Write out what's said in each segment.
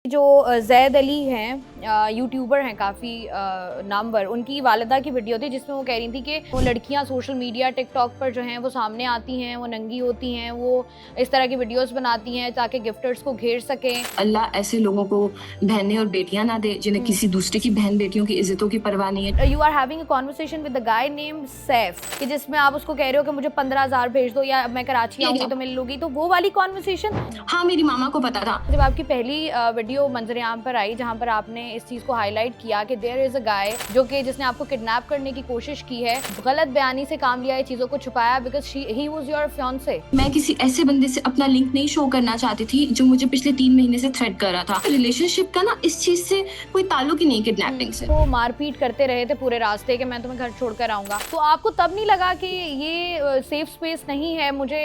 जो ज़ैद अली हैं, यूट्यूबर हैं काफ़ी नामवर, उनकी वालिदा की वीडियो थी जिसमें वो कह रही थी कि वो लड़कियां सोशल मीडिया टिकटॉक पर जो हैं वो सामने आती हैं, वो नंगी होती हैं, वो इस तरह की वीडियोस बनाती हैं ताकि गिफ्टर्स को घेर सकें। अल्लाह ऐसे लोगों को बहनें और बेटियां ना दे जिन्हें किसी दूसरे की बहन बेटियों की इज्जतों की परवाह नहीं है। You are having a conversation with the guy named Saif कि जिसमें आप उसको कह रहे हो कि मुझे 15,000 भेज दो या मैं कराची आऊंगी तो मिल लूंगी, तो वो वाली कॉन्वर्सेशन। हाँ, मेरी मामा को पता था। जब आपकी पहली वीडियो मंजर-ए-आम पर आई जहां पर आपने इस चीज़ को हाईलाइट किया कि देयर इज़ अ गाय जो कि जिसने आपको किडनैप करने की कोशिश की है, गलत बयानी से काम लिया है, चीज़ों को छुपाया because he was your fiance. मैं किसी ऐसे बंदे से अपना लिंक नहीं शो करना चाहती थी जो मुझे पिछले 3 महीने से थ्रेट कर रहा था। रिलेशनशिप का ना इस चीज से कोई ताल्लुक ही नहीं किडनैपिंग से। वो मारपीट करते रहे थे पूरे रास्ते कि मैं तुम्हें घर छोड़कर आऊंगा, तो आपको तब नहीं लगा कि ये सेफ स्पेस नहीं है, मुझे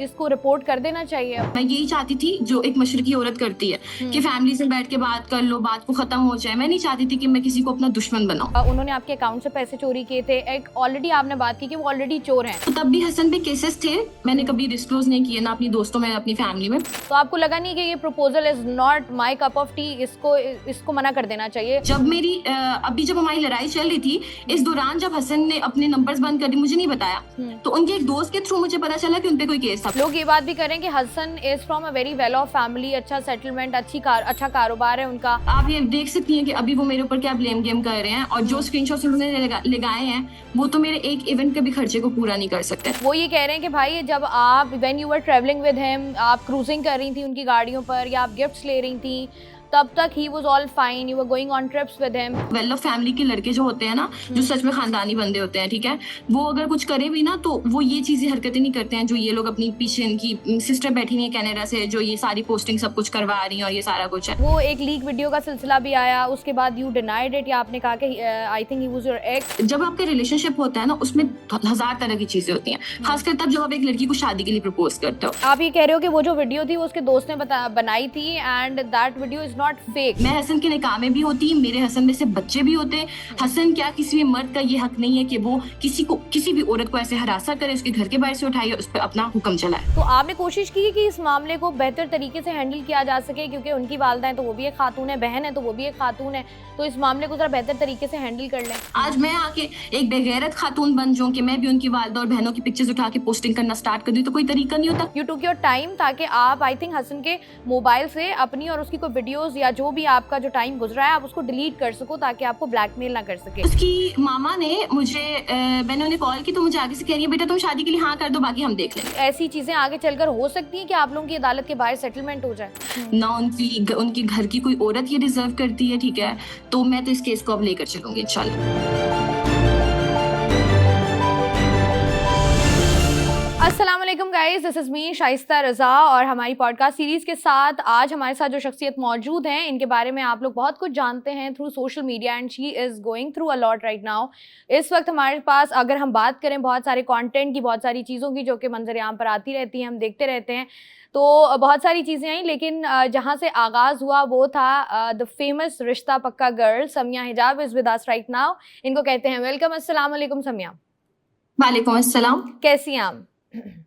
इसको रिपोर्ट कर देना चाहिए? मैं यही चाहती थी जो एक मशरकी औरत करती है कि फैमिली से बैठ के बात कर लो, बात को खत्म हो जाए। मैं नहीं चाहती थी कि मैं किसी को अपना दुश्मन बनाऊं। उन्होंने आपके अकाउंट से पैसे चोरी किए थे, एक ऑलरेडी आपने बात की कि वो ऑलरेडी चोर हैं, तो तब भी हसन पे केसेस थे, मैंने कभी डिस्क्लोज नहीं किए ना अपनी दोस्तों में अपनी फैमिली में। तो आपको लगा नहीं कि ये proposal is not my cup of T, इसको मना कर देना चाहिए? जब मेरी अभी जब हमारी लड़ाई चल रही थी, इस दौरान जब हसन ने अपने नंबर्स बंद कर दिए, मुझे नहीं बताया, तो उनके एक दोस्त के थ्रू मुझे पता चला कि उनपे कोई केस था। लोग ये बात भी करें कि Hasan is from a very well off family, अच्छा सेटलमेंट, अच्छा कारोबार है उनका। आप ये देख सकती हैं कि अभी वो मेरे ऊपर क्या ब्लेम गेम कर रहे हैं, और जो स्क्रीनशॉट्स उन्होंने लगाए हैं वो तो मेरे एक इवेंट के भी खर्चे को पूरा नहीं कर सकते। वो ये कह रहे हैं कि भाई जब आप when you were travelling with him, आप क्रूजिंग कर रही थी उनकी गाड़ियों पर या आप गिफ्ट्स ले रही थी, तब तक he was all fine, you were going on trips with him. Well off family के लड़के जो होते हैं ना, जो सच में खानदानी बंदे होते हैं, ठीक है, वो अगर कुछ करे भी ना तो वो ये चीजें हरकतें नहीं करते हैं जो ये लोग अपनी पीछे इनकी सिस्टर बैठी हुई है कनाडा से, जो ये सारी पोस्टिंग सब कुछ करवा रही हैं और ये सारा कुछ है। वो एक लीक वीडियो का सिलसिला भी आया, उसके बाद यू डिनाइड इट, या आपने कहा कि I think he was your x. जब आपका रिलेशनशिप होता है ना, उसमें हजार तरह की चीजें होती हैं, खासकर तब जब आप एक लड़की को शादी के लिए प्रपोज करते हो। आप ये कह रहे हो कि वो जो वीडियो थी वो उसके दोस्त ने बनाई थी and that video is not fake. मैं हसन के निकाह में भी होती, मेरे हसन में से बच्चे भी होते। हसन क्या किसी भी मर्द का ये हक नहीं है कि वो किसी भी औरत को ऐसे हरासा करे, उसके घर के बाहर से उठाए, उस पर अपना हुक्म चलाए। तो आपने कोशिश की कि इस मामले को बेहतर तरीके से हैंडल किया जा सके, क्योंकि उनकी वालिदा है तो वो भी एक खातून है, बहन है तो वो भी एक खातून है, तो इस मामले को जरा बेहतर तरीके से हैंडल कर लें। आज मैं आके एक बेगैरत खातून बन जाऊं कि मैं भी उनकी वालिदा और बहनों की पिक्चर्स उठा के पोस्टिंग करना स्टार्ट कर दूं, तो कोई तरीका नहीं होता। यू टुक योर टाइम ताकि आप आई थिंक हसन के मोबाइल से अपनी और उसकी कोई वीडियोस या जो भी आपका जो टाइम गुजरा है आप उसको डिलीट कर सको ताकि आपको ब्लैकमेल ना कर सके। उसकी मामा ने मुझे मैंने उन्हें कॉल की तो मुझे आगे से कह रही है, बेटा तुम शादी के लिए हाँ कर दो, बाकी हम देख लेंगे। ऐसी चीजें आगे चलकर हो सकती हैं कि आप लोगों की अदालत के बाहर सेटलमेंट हो जाए। ना उनकी घर की कोई औरत ये डिजर्व करती है, ठीक है, तो मैं तो इस केस को अब लेकर चलूंगी इंशाल्लाह। अस्सलाम वालेकुम guys, this is me Shaista Raza, और हमारी पॉडकास्ट सीरीज़ के साथ आज हमारे साथ जो शख्सियत मौजूद हैं इनके बारे में आप लोग बहुत कुछ जानते हैं through social media and she is going through a lot right now. इस वक्त हमारे पास अगर हम बात करें बहुत सारे कंटेंट की, बहुत सारी चीज़ों की जो कि मंजर-ए-आम पर आती रहती हैं, हम देखते रहते हैं, तो बहुत सारी चीज़ें आई, लेकिन जहाँ से आगाज़ हुआ वो था द फेमस रिश्ता पक्का गर्ल समिया हिजाब is with us right now. इनको कहते हैं वेलकम। अस्सलाम वालेकुम समिया। वालेकुम अस्सलाम। कैसी हैं आप?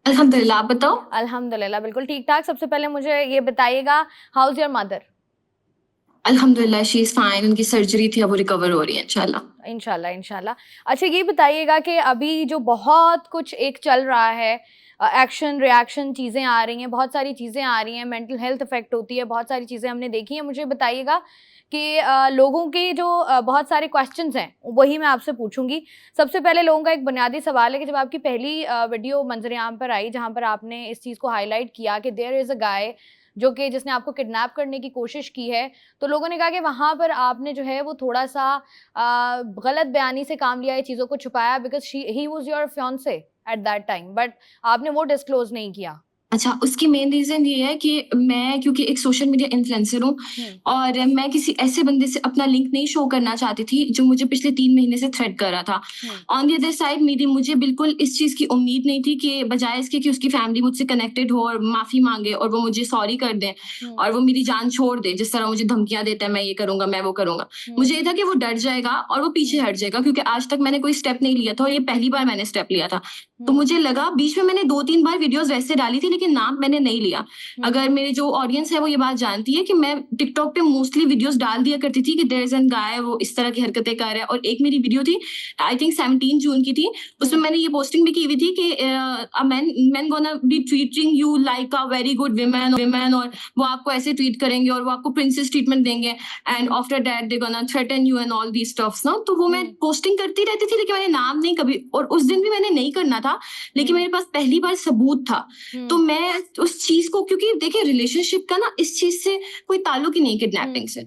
अल्हम्दुलिल्लाह, आप बताओ। अल्हम्दुलिल्लाह बिल्कुल ठीक ठाक। सबसे पहले मुझे ये बताइएगा, हाउ इज़ योर मदर? अल्हम्दुलिल्लाह शी इज फाइन, उनकी सर्जरी थी, अब वो रिकवर हो रही है इंशाल्लाह। इंशाल्लाह इंशाल्लाह। अच्छा ये बताइएगा कि अभी जो बहुत कुछ एक चल रहा है, एक्शन रिएक्शन चीज़ें आ रही हैं, बहुत सारी चीज़ें आ रही हैं, मेंटल हेल्थ इफेक्ट होती है, बहुत सारी चीज़ें हमने देखी हैं। मुझे बताइएगा कि लोगों के जो बहुत सारे क्वेश्चंस हैं वही मैं आपसे पूछूंगी। सबसे पहले लोगों का एक बुनियादी सवाल है कि जब आपकी पहली वीडियो मंजर-ए-आम पर आई जहाँ पर आपने इस चीज़ को हाईलाइट किया कि देयर इज़ अ गाय जो कि जिसने आपको किडनैप करने की कोशिश की है, तो लोगों ने कहा कि वहाँ पर आपने जो है वो थोड़ा-सा गलत बयानी से काम लिया है, चीज़ों को छुपाया because he was your fiance at that time, but आपने वो डिस्क्लोज़ नहीं किया। अच्छा, उसकी मेन रीज़न ये है कि मैं क्योंकि एक सोशल मीडिया इन्फ्लुएंसर हूँ और मैं किसी ऐसे बंदे से अपना लिंक नहीं शो करना चाहती थी जो मुझे पिछले 3 महीने से थ्रेट कर रहा था। ऑन द अदर साइड मुझे बिल्कुल इस चीज़ की उम्मीद नहीं थी कि बजाय इसके कि उसकी फैमिली मुझसे कनेक्टेड हो और माफ़ी माँगे और वो मुझे सॉरी कर दें और वो मेरी जान छोड़ दें, जिस तरह मुझे धमकियाँ देता है, मैं ये करूँगा, मैं वो करूँगा। मुझे ये था कि वो डर जाएगा और वो पीछे हट जाएगा, क्योंकि आज तक मैंने कोई स्टेप नहीं लिया था और ये पहली बार मैंने स्टेप लिया था। तो मुझे लगा, बीच में मैंने 2-3 बार वीडियोज़ वैसे डाली थी, लेकिन नाम मैंने नहीं लिया। अगर मेरे जो ऑडियंस है वो ये बात जानती है कि मैं टिकटॉक पे मोस्टली वीडियोस डाल दिया करती थी कि देयर इज एन गाय, वो इस तरह की हरकतें कर रहा है। और एक मेरी वीडियो थी, आई थिंक 17 जून की थी, उसमें मैंने ये पोस्टिंग भी की हुई थी कि man gonna be treating you like a very good women, और वो आपको ऐसे ट्रीट करेंगे और वो आपको प्रिंसेस ट्रीटमेंट देंगे, and after that they gonna threaten you and all the stuffs ना। तो वो मैं पोस्टिंग करती रहती थी, लेकिन मैंने नाम नहीं कभी, और उस दिन भी मैंने नहीं करना था, लेकिन मेरे पास पहली बार सबूत था। तो मैं उस चीज को, क्योंकि देखिए रिलेशनशिप का ना इस चीज से कोई ताल्लुक ही नहीं किडनैपिंग से,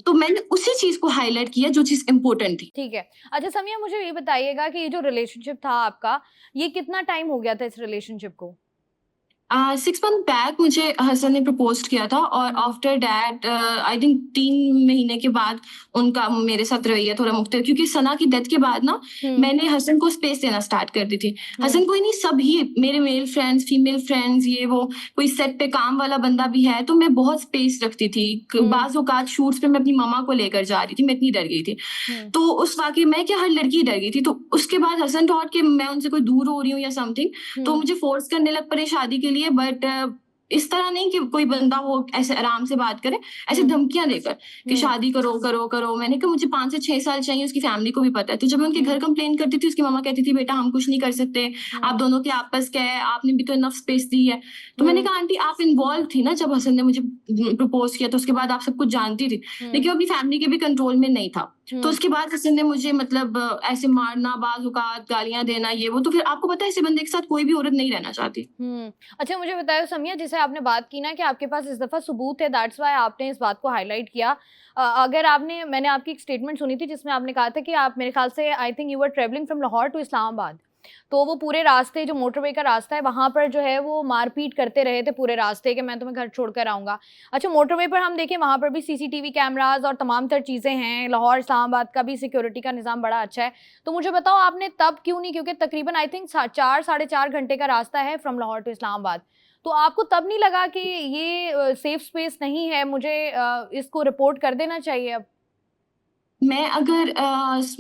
तो मैंने उसी चीज को हाईलाइट किया जो चीज इंपॉर्टेंट थी। ठीक है। अच्छा समिया, मुझे ये बताइएगा कि ये जो रिलेशनशिप था आपका, ये कितना टाइम हो गया था इस रिलेशनशिप को? 6 मंथ बैक मुझे हसन ने प्रपोज किया था, और आफ्टर दैट आई थिंक 3 महीने के बाद उनका मेरे साथ रवैया थोड़ा मुख्तलिफ, क्योंकि सना की डेथ के बाद ना मैंने हसन को स्पेस देना स्टार्ट कर दी थी। हसन कोई नहीं, सभी मेरे मेल फ्रेंड्स, फीमेल फ्रेंड्स, ये वो, कोई सेट पे काम वाला बंदा भी है, तो मैं बहुत स्पेस रखती थी। बाज़ औकात शूट्स पे मैं अपनी मम्मा को लेकर जा रही थी, मैं इतनी डर गई थी। तो उस वाकई में क्या, हर लड़की डर गई थी। तो उसके बाद हसन थॉट कि मैं उनसे कोई दूर हो रही हूँ या समथिंग, तो मुझे फोर्स करने लग पड़े शादी के लिए। बट इस तरह नहीं कि कोई बंदा हो ऐसे आराम से बात करे, ऐसे धमकियां देकर कि शादी करो करो करो। मैंने कहा मुझे 5 से 6 साल चाहिए, उसकी फैमिली को भी पता है। तो जब मैं उनके घर कंप्लेन करती थी, उसकी मामा कहती थी बेटा हम कुछ नहीं कर सकते, आप दोनों के आपस क्या है, आपने भी तो इनफ स्पेस दी है। तो मैंने कहा आंटी आप इन्वॉल्व थी ना जब हसन ने मुझे प्रपोज किया, तो उसके बाद आप सब कुछ जानती थी, लेकिन अपनी फैमिली के भी कंट्रोल में नहीं था। तो उसके बाद हसन ने मुझे मतलब ऐसे मारना, बाज़ औकात गालियां देना, ये वो। तो फिर आपको पता है ऐसे बंदे के साथ कोई भी औरत नहीं रहना चाहती। अच्छा मुझे बताओ समिया, जैसे आपने बात की ना कि आपके पास इस दफा सबूत है, दैट्स व्हाई आपने इस बात को हाईलाइट किया। अगर आपने, मैंने आपकी एक स्टेटमेंट सुनी थी जिसमें आपने कहा था कि आप, मेरे ख्याल से I think you were travelling from Lahore to Islamabad, तो वो पूरे रास्ते, जो मोटरवे का रास्ता है वहाँ पर जो है वो मारपीट करते रहे थे पूरे रास्ते कि मैं तुम्हें घर छोड़कर आऊँगा। अच्छा मोटरवे पर हम देखें, वहाँ पर भी सीसीटीवी कैमराज और तमाम तर चीज़ें हैं, लाहौर इस्लामाबाद का भी सिक्योरिटी का निज़ाम बड़ा अच्छा है। तो मुझे बताओ आपने तब क्यों नहीं, क्योंकि तकरीबन आई थिंक 4 साढ़े 4 घंटे का रास्ता है फ्रॉम लाहौर टू इस्लामाबाद, तो आपको तब नहीं लगा कि ये सेफ स्पेस नहीं है, मुझे इसको रिपोर्ट कर देना चाहिए अब? मैं अगर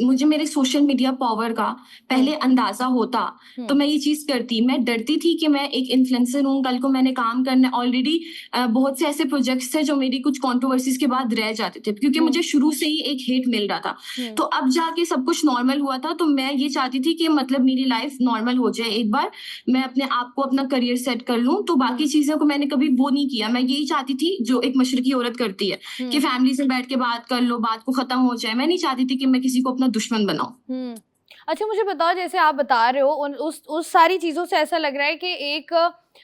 मुझे मेरे सोशल मीडिया पावर का पहले अंदाजा होता, तो मैं ये चीज करती। मैं डरती थी कि मैं एक इन्फ्लुएंसर हूँ, कल को मैंने काम करना है। ऑलरेडी बहुत से ऐसे प्रोजेक्ट्स थे जो मेरी कुछ कंट्रोवर्सीज के बाद रह जाते थे, क्योंकि मुझे शुरू से ही एक हेट मिल रहा था। तो अब जाके सब कुछ नॉर्मल हुआ था, तो मैं ये चाहती थी कि मतलब मेरी लाइफ नॉर्मल हो जाए एक बार, मैं अपने आप को, अपना करियर सेट कर लूं। तो बाकी चीजों को मैंने कभी वो नहीं किया। मैं यही चाहती थी जो एक मशरकी औरत करती है कि फैमिली से बैठ के बात कर लो, बात को खत्म हो जाए। मैं नहीं चाहती थी कि मैं किसी को अपना दुश्मन बनाऊं। अच्छा मुझे बताओ, जैसे आप बता रहे हो उस सारी चीज़ों से ऐसा लग रहा है कि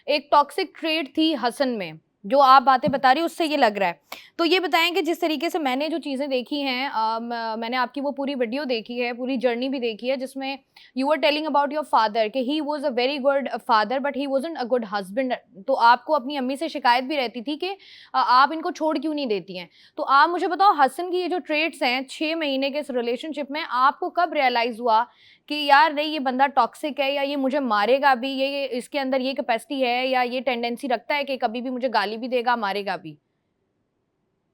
एक टॉक्सिक ट्रेट थी हसन में, जो आप बातें बता रही हो उससे ये लग रहा है। तो ये बताएं कि जिस तरीके से मैंने जो चीज़ें देखी हैं, मैंने आपकी वो पूरी वीडियो देखी है, पूरी जर्नी भी देखी है, जिसमें you were telling about your father कि he was a very good father but he wasn't a good husband. तो आपको अपनी अम्मी से शिकायत भी रहती थी कि आप इनको छोड़ क्यों नहीं देती हैं। तो आप मुझे बताओ, हसन की ये जो ट्रेट्स हैं 6 महीने के इस रिलेशनशिप में, आपको कब रियलाइज़ हुआ कि यार नहीं ये बंदा टॉक्सिक है, या ये मुझे मारेगा भी, ये इसके अंदर ये कैपेसिटी है, या ये टेंडेंसी रखता है कि कभी भी मुझे गाली भी देगा, मारेगा भी?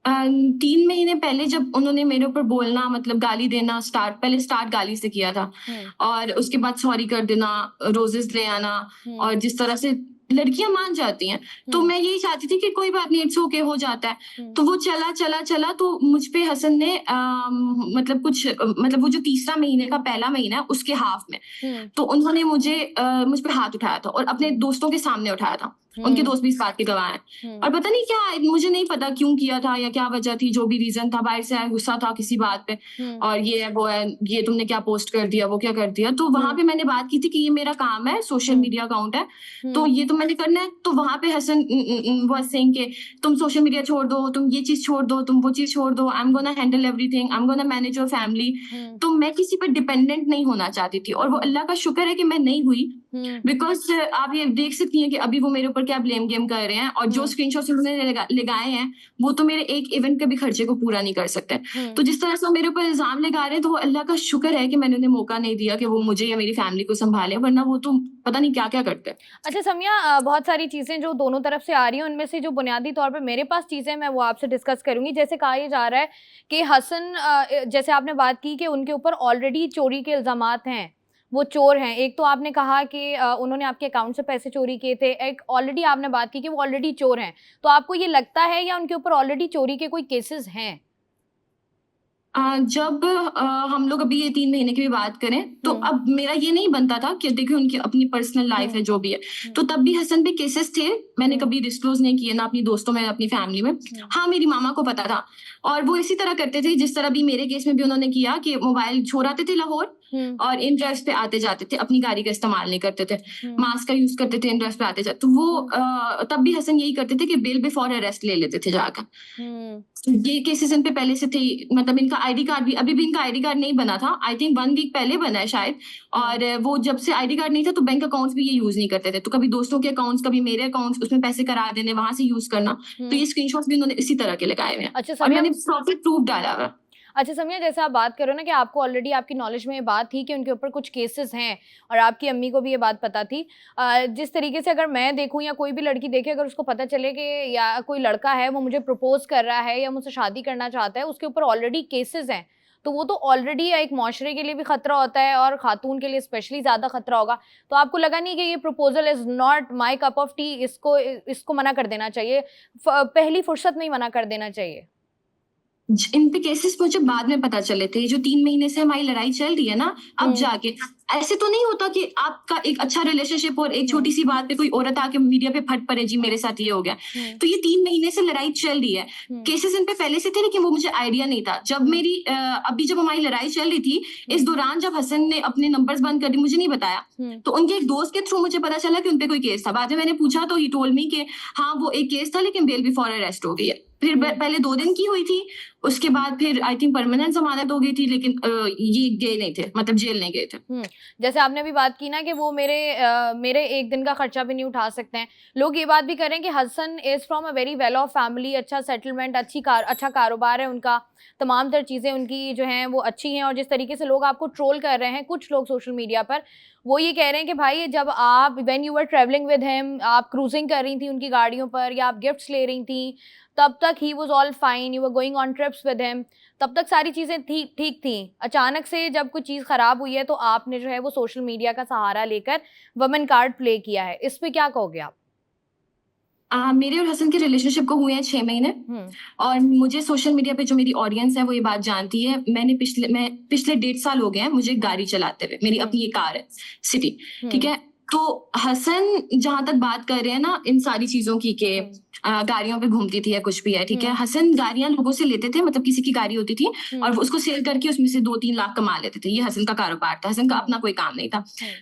3 महीने पहले जब उन्होंने मेरे ऊपर बोलना, मतलब गाली देना स्टार्ट, पहले स्टार्ट गाली से किया था, और उसके बाद सॉरी कर देना, रोजेस ले आना, और जिस तरह से लड़कियां मान जाती हैं, तो मैं यही चाहती थी कि कोई बात नहीं, इट्स ओके, हो जाता है। तो वो चला चला चला, तो मुझ पे हसन ने मतलब कुछ, मतलब वो जो तीसरा महीने का पहला महीना है उसके हाफ में, तो उन्होंने मुझ पे हाथ उठाया था, और अपने दोस्तों के सामने उठाया था। उनके दोस्त भी इस बात के गवाह हैं। और पता नहीं क्या, मुझे नहीं पता क्यों किया था या क्या वजह थी, जो भी रीजन था, बाहर से आया गुस्सा था किसी बात पे, और ये है वो है, ये तुमने क्या पोस्ट कर दिया, वो क्या कर दिया। तो वहां पे मैंने बात की थी कि ये मेरा काम है, सोशल मीडिया अकाउंट है, तो ये तो मैंने करना है। तो वहां पे हसन वाज सेइंग के तुम सोशल मीडिया छोड़ दो, तुम ये चीज छोड़ दो, तुम वो चीज छोड़ दो, I am gonna handle everything, I am gonna manage your family. तो मैं किसी पर डिपेंडेंट नहीं होना चाहती थी, और वो अल्लाह का शुक्र है कि मैं नहीं हुई। बिकॉज आप ये देख सकती हैं कि अभी वो मेरे ऊपर क्या ब्लेम गेम कर रहे हैं, और जो स्क्रीनशॉट्स उन्होंने लगाए हैं वो तो मेरे एक इवेंट के भी खर्चे को पूरा नहीं कर सकते। तो जिस तरह से वो मेरे ऊपर इल्जाम लगा रहे हैं, तो वो अल्लाह का शुक्र है कि मैंने उन्हें मौका नहीं दिया कि वो मुझे या मेरी फैमिली को संभाले, वरना वो तो पता नहीं क्या क्या करते हैं। अच्छा समिया, बहुत सारी चीज़ें जो दोनों तरफ से आ रही हैं, उनमें से जो बुनियादी तौर पे मेरे पास चीज़ें मैं वो आपसे डिस्कस करूँगी। जैसे कहा ये जा रहा है कि हसन, जैसे आपने बात की कि उनके ऊपर ऑलरेडी चोरी के इल्ज़ामात हैं, वो चोर हैं। एक तो आपने कहा कि उन्होंने आपके अकाउंट से पैसे चोरी किए थे, एक ऑलरेडी आपने बात की कि वो ऑलरेडी चोर हैं। तो आपको ये लगता है या उनके ऊपर ऑलरेडी चोरी के कोई केसेस हैं? जब हम लोग अभी ये 3 महीने की भी बात करें, तो अब मेरा ये नहीं बनता था कि देखिए उनकी अपनी पर्सनल लाइफ है, जो भी है। तो तब भी हसन पे केसेस थे, मैंने कभी डिस्क्लोज़ नहीं किए, ना अपनी दोस्तों में, ना अपनी फैमिली में। हाँ, मेरी मामा को पता था और वो इसी तरह करते थे जिस तरह भी मेरे केस में भी उन्होंने किया कि मोबाइल छोड़ाते थे लाहौर और इन ड्राइव्स पे आते-जाते थे, अपनी गाड़ी का इस्तेमाल नहीं करते थे, मास्क का यूज़ करते थे इन ड्राइव्स पे आते-जाते। तो वो तब भी हसन यही करते थे कि बेल बिफोर अरेस्ट ले लेते थे जाकर। ये केसेस इन पे पहले से थे, मतलब इनका आईडी कार्ड भी, अभी भी इनका आईडी कार्ड नहीं बना था, आई थिंक 1 वीक पहले बना है शायद। और वो जब से आईडी कार्ड नहीं था तो बैंक अकाउंट्स भी ये यूज नहीं करते थे, तो कभी दोस्तों के अकाउंट्स, कभी मेरे अकाउंट्स, उसमें पैसे करा देने, वहां से यूज करना। तो ये स्क्रीनशॉट्स भी उन्होंने इसी तरह के लगाए हुए हैं। अच्छा और समिया, मैंने प्रॉपर प्रूफ डाला हुआ है। अच्छा समिया, जैसे आप बात कर रहे हो ना कि आपको ऑलरेडी आपकी नॉलेज में ये बात थी कि उनके ऊपर कुछ केसेस हैं और आपकी अम्मी को भी ये बात पता थी। जिस तरीके से अगर मैं देखूं या कोई भी लड़की देखे, अगर उसको पता चले कि या कोई लड़का है वो मुझे प्रपोज कर रहा है या मुझसे शादी करना चाहता है, उसके ऊपर ऑलरेडी केसेस हैं, तो वो तो ऑलरेडी एक माशरे के लिए भी खतरा होता है और खातून के लिए स्पेशली ज़्यादा खतरा होगा। तो आपको लगा नहीं कि ये proposal is not my cup of T, इसको मना कर देना चाहिए, पहली फुर्सत में ही मना कर देना चाहिए? इन पे केसेस मुझे बाद में पता चले थे, जो 3 महीने से हमारी लड़ाई चल रही है ना, अब जाके। ऐसे तो नहीं होता कि आपका एक अच्छा रिलेशनशिप और एक छोटी सी बात पे कोई औरत आके मीडिया पे फट पड़े, जी मेरे साथ ये हो गया। तो ये 3 महीने से लड़ाई चल रही है। केसेस इन पे पहले से थे, लेकिन वो मुझे आइडिया नहीं था। जब मेरी अभी जब हमारी लड़ाई चल रही थी, इस दौरान जब हसन ने अपने नंबर्स बंद कर दिए, मुझे नहीं बताया, तो उनके एक दोस्त के थ्रू मुझे पता चला कि उनपे कोई केस था। बाद में मैंने पूछा तो ही टोल्ड मी कि हाँ वो एक केस था, लेकिन बेल बिफोर अरेस्ट हो गई है। फिर पहले 2 दिन की हुई थी, उसके बाद फिर आई थिंक परमानेंट जमानत हो गई थी, लेकिन ये गए नहीं थे, मतलब जेल नहीं गए थे। जैसे आपने अभी बात की ना कि वो मेरे एक दिन का खर्चा भी नहीं उठा सकते हैं। लोग ये बात भी करें कि Hasan is from a very well off family, अच्छा सेटलमेंट, अच्छा कारोबार है उनका, तमाम तर चीज़ें उनकी जो हैं वो अच्छी हैं। और जिस तरीके से लोग आपको ट्रोल कर रहे हैं, कुछ लोग सोशल मीडिया पर, वो ये कह रहे हैं कि भाई जब आप when you were travelling with him, आप क्रूजिंग कर रही थी उनकी गाड़ियों पर या आप गिफ्ट्स ले रही थी, तब तक he was all fine, you were going on trips with him, तब तक सारी चीज़ें ठीक थी। अचानक से जब कोई चीज़ ख़राब हुई है तो आपने जो है वो सोशल मीडिया का सहारा लेकर वुमेन कार्ड प्ले किया है। इस पे क्या कहोगे आप? मेरे और हसन के रिलेशनशिप को हुए हैं 6 महीने, और मुझे सोशल मीडिया पे जो मेरी ऑडियंस है वो ये बात जानती है। मैं पिछले 1.5 साल हो गए हैं मुझे गाड़ी चलाते हुए, मेरी अपनी एक कार है सिटी, ठीक है। तो हसन जहां तक बात कर रहे हैं ना इन सारी चीजों की के गाड़ियों पे घूमती थी या कुछ भी है, ठीक है। हसन गाड़ियां लोगों से लेते थे, मतलब किसी की गाड़ी होती थी और उसको सेल करके उसमें से 2-3 लाख कमा लेते थे। ये हसन का कारोबार था, हसन का अपना कोई काम नहीं था।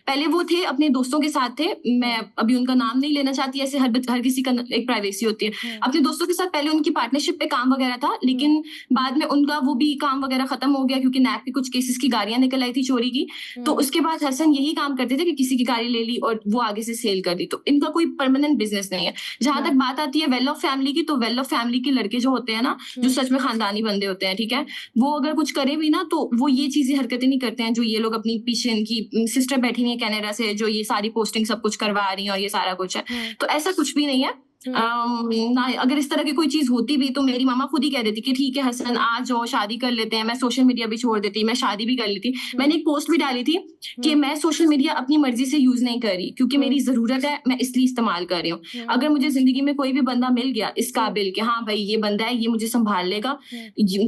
पहले वो थे अपने दोस्तों के साथ थे, मैं अभी उनका नाम नहीं लेना चाहती, ऐसे हर किसी का एक प्राइवेसी होती है। अपने दोस्तों के साथ पहले उनकी पार्टनरशिप पे काम वगैरह था, लेकिन बाद में उनका वो भी काम वगैरह खत्म हो गया क्योंकि नैप के कुछ केसेस की गाड़ियां निकल आई थी चोरी की। तो उसके बाद हसन यही काम करते थे कि किसी की गाड़ी ले ली और वो आगे से सेल कर दी। तो इनका कोई परमानेंट बिजनेस नहीं है। जहां तक बात आती है वेल ऑफ फैमिली की, तो वेल ऑफ फैमिली के लड़के जो होते हैं ना, जो सच में खानदानी बंदे होते हैं, ठीक है, वो अगर कुछ करे भी ना तो वो ये चीजें हरकतें नहीं करते हैं जो ये लोग अपनी पीछे, इनकी सिस्टर बैठी हुई है कनाडा से, जो ये सारी पोस्टिंग सब कुछ करवा रही है और ये सारा कुछ है। तो ऐसा कुछ भी नहीं है। ना अगर इस तरह की कोई चीज होती भी तो मेरी मामा खुद ही कह देती कि ठीक है हसन आ जाओ, शादी कर लेते हैं। मैं सोशल मीडिया भी छोड़ देती, मैं शादी भी कर लेती। मैंने एक पोस्ट भी डाली थी कि मैं सोशल मीडिया अपनी मर्जी से यूज नहीं कर रही, क्योंकि मेरी जरूरत है, मैं इसलिए इस्तेमाल कर रही हूँ। अगर मुझे जिंदगी में कोई भी बंदा मिल गया इस काबिल कि हाँ भाई ये बंदा है, ये मुझे संभाल लेगा,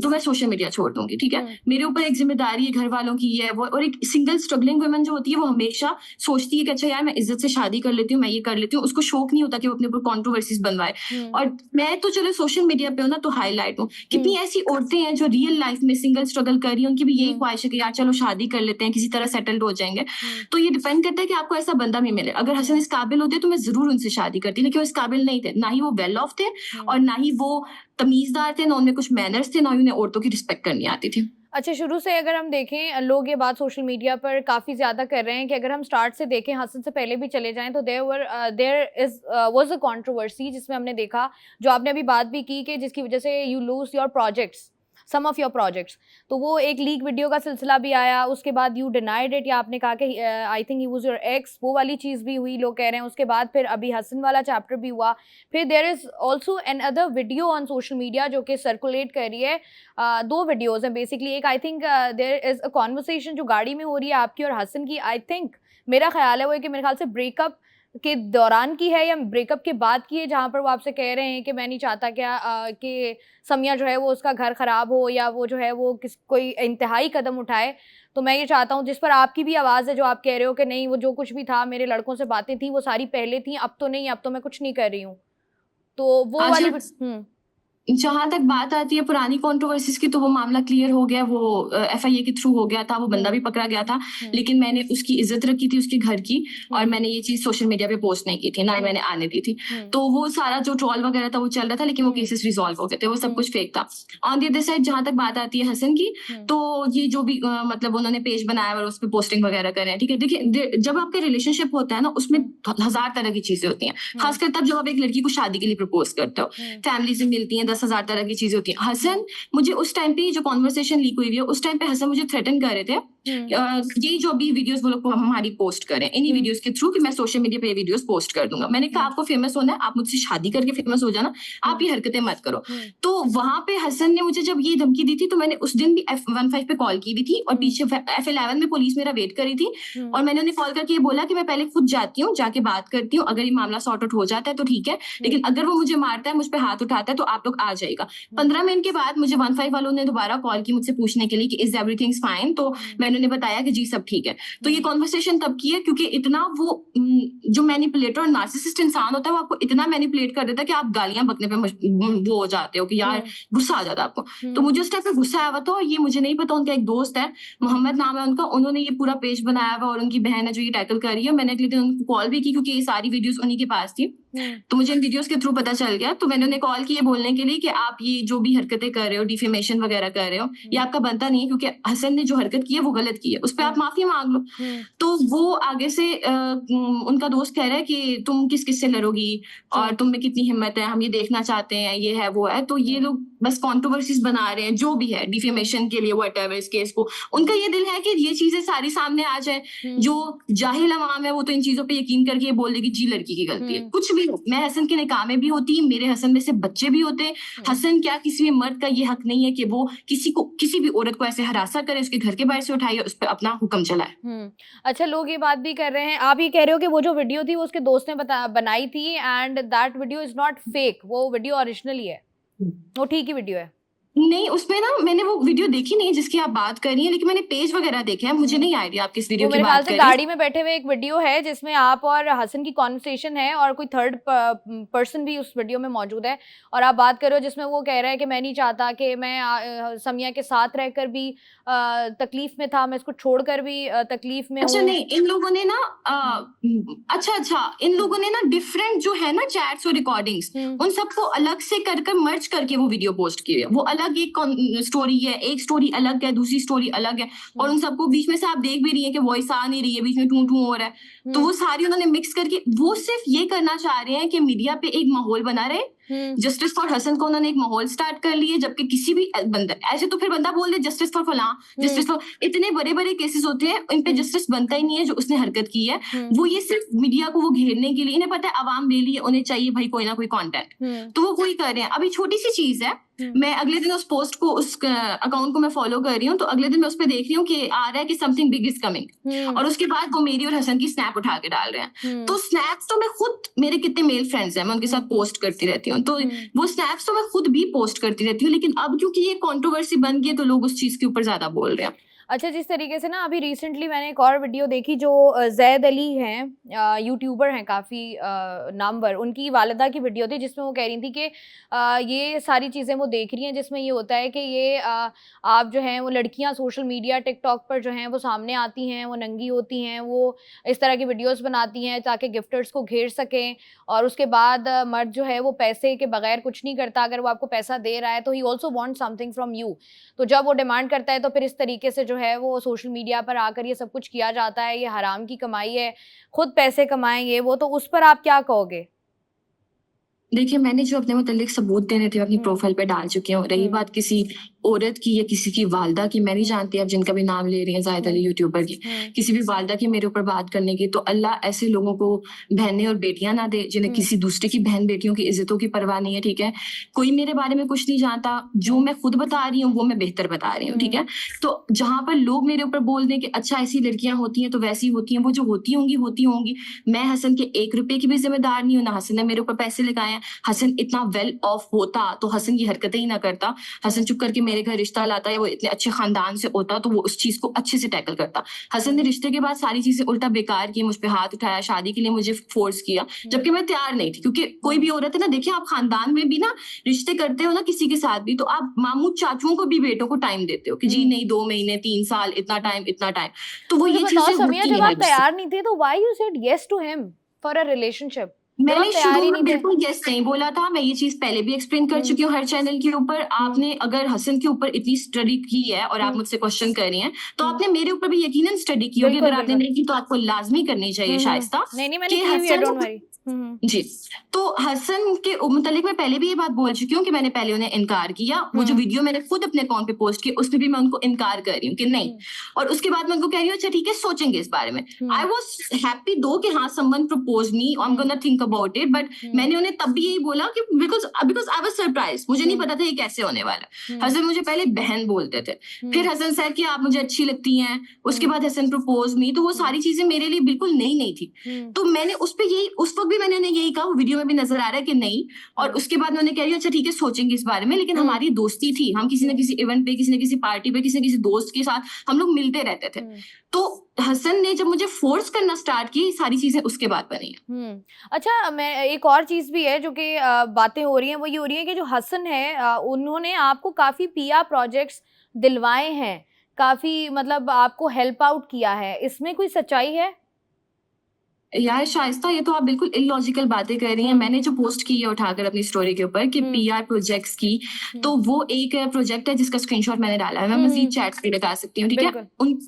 तो मैं सोशल मीडिया छोड़ दूंगी, ठीक है। मेरे ऊपर एक जिम्मेदारी है घर वालों की है वो, और एक सिंगल स्ट्रगलिंग वुमन जो होती है वो हमेशा सोचती है कि अच्छा यार मैं इज्जत से शादी कर लेती हूँ, मैं ये कर लेती हूँ। उसको शौक नहीं होता कि वो अपने ऊपर कॉन्ट्रोवर्सीज बनवाए। और मैं तो चलो सोशल मीडिया पे हूँ ना तो हाईलाइट हूँ। कितनी ऐसी औरतें हैं जो रियल लाइफ में सिंगल स्ट्रगल कर रही हैं, उनकी भी यही ख्वाहिश है कि यार चलो शादी कर लेते हैं, किसी तरह सेटल्ड हो जाएंगे। तो ये डिपेंड करता है कि आपको ऐसा बंदा भी मिले। अगर हसन इस काबिल होते तो मैं जरूर उनसे शादी करती, लेकिन वो इस काबिल नहीं थे। ना ही वो वेल ऑफ थे और ना ही वो तमीजदार थे, ना उनमें कुछ मैनर्स थे, ना ही उन्हें औरतों की रिस्पेक्ट करनी आती थी। अच्छा, शुरू से अगर हम देखें, लोग ये बात सोशल मीडिया पर काफ़ी ज़्यादा कर रहे हैं कि अगर हम स्टार्ट से देखें, हसन से पहले भी चले जाएँ, तो देयर वाज़ अ कंट्रोवर्सी जिसमें हमने देखा, जो आपने अभी बात भी की, कि जिसकी वजह से you lose your projects. Some of your projects. तो वो एक लीक वीडियो का सिलसिला भी आया, उसके बाद यू डिनाइड इट, या आपने कहा कि I think he was your x, वो वाली चीज़ भी हुई, लोग कह रहे हैं। उसके बाद फिर अभी हसन वाला चैप्टर भी हुआ। फिर there is also another video on social media जो कि सर्कुलेट कर रही है। 2 वीडियोज़ हैं बेसिकली। एक I think there is a conversation जो गाड़ी में हो रही है आपकी और हसन की, आई थिंक मेरा ख्याल है वो है कि मेरे ख्याल से ब्रेकअप के दौरान की है या ब्रेकअप के बाद की है, जहाँ पर वो आपसे कह रहे हैं कि मैं नहीं चाहता क्या कि समिया जो है वो उसका घर ख़राब हो, या वो जो है वो कोई इंतहाई कदम उठाए। तो मैं ये चाहता हूँ, जिस पर आपकी भी आवाज़ है, जो आप कह रहे हो कि नहीं वो जो कुछ भी था मेरे लड़कों से बातें थी वो सारी पहले थी, अब तो नहीं, अब तो मैं कुछ नहीं कर रही हूँ। तो वो वाली जहाँ तक बात आती है पुरानी कंट्रोवर्सीज की, तो वो मामला क्लियर हो गया, वो एफआईए के थ्रू हो गया था, वो बंदा भी पकड़ा गया था। लेकिन मैंने उसकी इज्जत रखी थी, उसके घर की, और मैंने ये चीज सोशल मीडिया पे पोस्ट नहीं की थी, ना ही मैंने आने दी थी। तो वो सारा जो ट्रोल वगैरह था वो चल रहा था, लेकिन वो केसेस रिजॉल्व हो गए थे, वो सब कुछ फेक था। ऑन द अदर साइड जहाँ तक बात आती है हसन की, तो ये जो भी मतलब उन्होंने पेज बनाया और उस पर पोस्टिंग वगैरह कर रहे हैं, ठीक है। देखिए, जब आपका रिलेशनशिप होता है ना, उसमें 1000 तरह की चीजें होती हैं, खासकर तब जब आप एक लड़की को शादी के लिए प्रपोज करते हो, फैमिली से मिलती है, 10,000 तरह की चीजें होती है। हसन मुझे उस टाइम पे जो कॉन्वर्सेशन लीक हुई है, उस टाइम पे हसन मुझे थ्रेटन कर रहे थे, ये जो भी वीडियोस वो लोग हमारी पोस्ट करें इन्हीं वीडियोस के थ्रू, कि मैं सोशल मीडिया पे वीडियोस पोस्ट कर दूंगा। मैंने कहा आपको फेमस होना है, आप मुझसे शादी करके फेमस हो जाना, आप ये हरकतें मत करो। तो वहां पे हसन ने मुझे जब ये धमकी दी थी, तो मैंने उस दिन भी F15 पे कॉल की भी थी, और पीछे F11 में पुलिस मेरा वेट करी थी, और मैंने उन्हें कॉल करके ये बोला कि मैं पहले खुद जाती हूँ, जाके बात करती हूँ, अगर ये मामला सॉर्ट आउट हो जाता है तो ठीक है, लेकिन अगर वो मुझे मारता है, मुझ पर हाथ उठाता है, तो आप लोग आ जाएगा। 15 मिनट के बाद मुझे 15 वालों ने दोबारा कॉल की मुझसे पूछने के लिए कि इज एवरीथिंग फाइन, तो मैंने उन्हें बताया कि जी सब ठीक है। तो ये कॉन्वर्सेशन तब की है क्योंकि इतना वो जो मैनिपुलेटर और नार्सिसिस्ट इंसान होता है, वो आपको इतना मैनिपुलेट कर देता है कि आप गालियां बकने पे वो हो जाते हो कि यार गुस्सा आ जाता है आपको। तो मुझे उस टाइम पे गुस्सा आया हुआ था, और ये मुझे नहीं पता, उनका एक दोस्त है, मोहम्मद नाम है उनका, उन्होंने ये पूरा पेज बनाया हुआ, और उनकी बहन है जो ये टैकल कर रही है। मैंने अगले दिन उनको कॉल भी की, क्योंकि ये सारी वीडियोस उन्हीं के पास थी, तो मुझे इन वीडियोस के थ्रू पता चल गया। तो मैंने उन्हें कॉल की ये बोलने के लिए कि आप ये जो भी हरकतें कर रहे हो, डिफेमेशन वगैरह कर रहे हो, ये आपका बनता नहीं है, क्योंकि हसन ने जो हरकत की है वो गलत की है, उस पर आप माफी मांग लो। तो वो आगे से उनका दोस्त कह रहा है कि तुम किस किस से लड़ोगी, और तुम में कितनी हिम्मत है, हम ये देखना चाहते हैं, ये है वो है। तो ये लोग बस कंट्रोवर्सीज बना रहे हैं, जो भी है डिफेमेशन के लिए, व्हाटएवर इस केस को, उनका ये दिल है कि ये चीजें सारी सामने आ जाए। जो जाहिल अवाम है वो तो इन चीजों पे यकीन करके बोल देगी जी लड़की की गलती है। कुछ भी हो, मैं हसन के निकाह में भी होती, मेरे हसन में से बच्चे भी होते। हसन क्या, किसी भी मर्द का ये हक नहीं है कि वो किसी भी औरत को ऐसे हरासा करे, उसके घर के बाहर से उठाए, उस पर अपना हुक्म चलाए। अच्छा, लोग ये बात भी कर रहे हैं, आप ये कह रहे हो कि वो जो वीडियो थी वो उसके दोस्त ने बनाई थी, and that video is not fake, वो वीडियो ओरिजिनल ही है, वो ठीक ही वीडियो है। नहीं, उसमें ना मैंने वो वीडियो देखी नहीं जिसकी आप बात कर रही हैं, लेकिन मैंने पेज वगैरह देखे हैं, मुझे नहीं आइडिया आप किस वीडियो की बात कर रही हैं। मेरे ख्याल से गाड़ी में बैठे हुए एक वीडियो है जिसमें आप और हसन की कॉन्वर्सेशन है, और कोई थर्ड पर्सन भी उस वीडियो में मौजूद है, और आप बात कर रहे हो जिसमें वो कह रहा है कि मैं नहीं चाहता कि मैं समिया के साथ रहकर भी तकलीफ में था, मैं इसको छोड़कर भी तकलीफ में अच्छा हूँ। नहीं, इन लोगों ने ना अच्छा इन लोगों ने ना डिफरेंट जो है ना चैट्स और रिकॉर्डिंग्स, उन सबको अलग से कर मर्ज करके वो वीडियो पोस्ट की है। वो अलग एक स्टोरी है, एक स्टोरी अलग है, दूसरी स्टोरी अलग है, और उन सबको बीच में से आप देख भी रही है कि वॉइस आ नहीं रही है, बीच में टू टू हो रहा है। तो वो सारी उन्होंने मिक्स करके, वो सिर्फ ये करना चाह रहे हैं कि मीडिया पे एक माहौल बना रहे। जस्टिस फॉर हसन को उन्होंने एक माहौल स्टार्ट कर लिए, जबकि किसी भी बंदा ऐसे तो फिर बंदा बोल दे जस्टिस फॉर फलां, जस्टिस फॉर, इतने बड़े बड़े केसेस होते हैं, इन पे जस्टिस बनता ही नहीं है जो उसने हरकत की है। वो ये सिर्फ मीडिया को वो घेरने के लिए, इन्हें पता है अवाम ले लिए, उन्हें चाहिए भाई कोई ना कोई कंटेंट, तो वो वही कर रहे हैं। अभी छोटी सी चीज है, मैं अगले दिन उस पोस्ट को, उस अकाउंट को मैं फॉलो कर रही हूँ, तो अगले दिन मैं उस पर देख रही हूँ कि आ रहा है कि समथिंग बिग इज कमिंग, और उसके बाद वो मेरी और हसन की स्नैप उठा के डाल रहे हैं। तो स्नैप्स तो मैं खुद, मेरे कितने मेल फ्रेंड्स हैं, मैं उनके साथ पोस्ट करती रहती हूँ, तो वो स्नैप्स तो मैं खुद भी पोस्ट करती रहती हूँ, लेकिन अब क्योंकि ये कंट्रोवर्सी बन गई है, तो लोग उस चीज के ऊपर ज्यादा बोल रहे हैं। अच्छा, जिस तरीके से ना अभी रिसेंटली मैंने एक और वीडियो देखी, जो जैद अली हैं, यूट्यूबर हैं काफ़ी नामवर, उनकी वालिदा की वीडियो थी जिसमें वो कह रही थी कि ये सारी चीज़ें वो देख रही हैं जिसमें ये होता है कि ये आप जो हैं वो लड़कियां सोशल मीडिया टिकटॉक पर जो हैं वो सामने आती हैं, वो नंगी होती हैं, वो इस तरह की वीडियोस बनाती हैं ताकि गिफ्टर्स को घेर सकें, और उसके बाद मर्द जो है वो पैसे के बगैर कुछ नहीं करता, अगर वो आपको पैसा दे रहा है तो he also want something from you. तो जब वो डिमांड करता है तो फिर इस तरीके से जो है वो सोशल मीडिया पर आकर ये सब कुछ किया जाता है, ये हराम की कमाई है, खुद पैसे कमाएंगे वो, तो उस पर आप क्या कहोगे? देखिए, मैंने जो अपने मुतालिक सबूत देने थे अपनी प्रोफाइल पे डाल चुकी हूँ। रही बात किसी औरत की या किसी की वालदा की, मैं नहीं जानती आप जिनका भी नाम ले रही हैं जाहिद अली यूट्यूबर की, किसी भी वालदा की मेरे ऊपर बात करने की, तो अल्लाह ऐसे लोगों को बहनें और बेटियां ना दे जिन्हें किसी दूसरे की बहन बेटियों की इज्जतों की परवाह नहीं है, ठीक है। कोई मेरे बारे में कुछ नहीं जानता, जो मैं खुद बता रही हूँ वो मैं बेहतर बता रही हूँ, ठीक है। तो जहां पर लोग मेरे ऊपर बोल दें कि अच्छा ऐसी लड़कियां होती हैं तो वैसी होती हैं, वो जो होती होंगी। मैं हसन के 1 रुपए की भी जिम्मेदार नहीं हूँ, ना हसन ने मेरे ऊपर पैसे लगाए हैं। हसन इतना वेल ऑफ होता तो हसन की हरकतें ही ना करता। हसन चुप करके मेरे घर रिश्ता लाता, या वो इतने अच्छे खानदान से होता तो वो उस चीज को अच्छे से टैकल करता। हसन ने रिश्ते के बाद सारी चीजें उल्टा बेकार की, मुझ पे हाथ उठाया, शादी के लिए मुझे फोर्स किया, जबकि मैं तैयार नहीं थी। क्योंकि कोई भी औरत है ना, देखिए आप खानदान में भी ना रिश्ते करते हो ना किसी के साथ भी, तो आप मामू चाचुओं को भी बेटों को टाइम देते हो कि जी नहीं 2 महीने 3 साल इतना टाइम। तो वो मुझे ये बताओ चीजें समिया, होती जब है आप तैयार नहीं थे तो why you said yes to him for a relationship? जब आप मैंने तैयार शुरू ही में नहीं थे। बिल्कुल यस नहीं बोला था। मैं ये चीज पहले भी एक्सप्लेन कर चुकी हूँ हर चैनल के ऊपर। आपने अगर हसन के ऊपर इतनी स्टडी की है और आप मुझसे क्वेश्चन कर रही हैं, तो आपने मेरे ऊपर भी यकीनन स्टडी की होगी। बिल्कुल अगर आपने बिल्कुल। नहीं की तो आपको लाजमी करनी चाहिए शाइस्ता। नहीं नहीं, मैंने कि की हुई है, डोंट हसन वरी। जी, तो हसन के मुतालिक मैं पहले भी ये बात बोल चुकी हूँ कि मैंने पहले उन्हें इनकार किया। वो जो वीडियो मैंने खुद अपने अकाउंट पे पोस्ट की, उसमें भी मैं उनको इनकार कर रही हूँ कि नहीं। और उसके बाद मैं उनको कह रही हूँ अच्छा ठीक है, सोचेंगे इस बारे में। आई वॉज हैप्पी दो कि हाँ someone propose me, I am gonna think about it. But मैंने उन्हें तब भी यही बोला कि बिकॉज आई वाज सरप्राइज, मुझे नहीं पता था ये कैसे होने वाला है। हसन मुझे पहले बहन बोलते थे, फिर हसन सर कि आप मुझे अच्छी लगती हैं, उसके बाद हसन प्रपोज मी। तो वो सारी चीजें मेरे लिए बिल्कुल नई नहीं थी। तो मैंने उस पे यही, उस वक्त भी मैंने उन्हें यही कहा, वीडियो में भी नजर आ रहा है कि नहीं। और उसके बाद मैंने कह रही अच्छा ठीक है सोचेंगे इस बारे में। लेकिन हमारी दोस्ती थी, हम किसी न किसी इवेंट पे, किसी न किसी पार्टी पे, किसी न किसी दोस्त के साथ हम लोग मिलते रहते थे। तो हसन ने जब मुझे फोर्स करना स्टार्ट की, सारी चीजें उसके बाद बनी है। अच्छा, मैं एक और चीज भी है जो कि बातें हो रही हैं, वो ये हो रही है कि जो हसन है उन्होंने आपको काफी पीआर प्रोजेक्ट्स दिलवाए हैं, काफी मतलब आपको हेल्प आउट किया है, इसमें कोई सच्चाई है? यार शाइस्ता, ये तो आप बिल्कुल इलॉजिकल बातें कर रही हैं। मैंने जो पोस्ट की है उठाकर अपनी स्टोरी के ऊपर कि पीआर प्रोजेक्ट्स की, तो वो एक प्रोजेक्ट है जिसका स्क्रीनशॉट मैंने डाला है। मैं मजीद चैट्स पे बता सकती हूँ, ठीक है।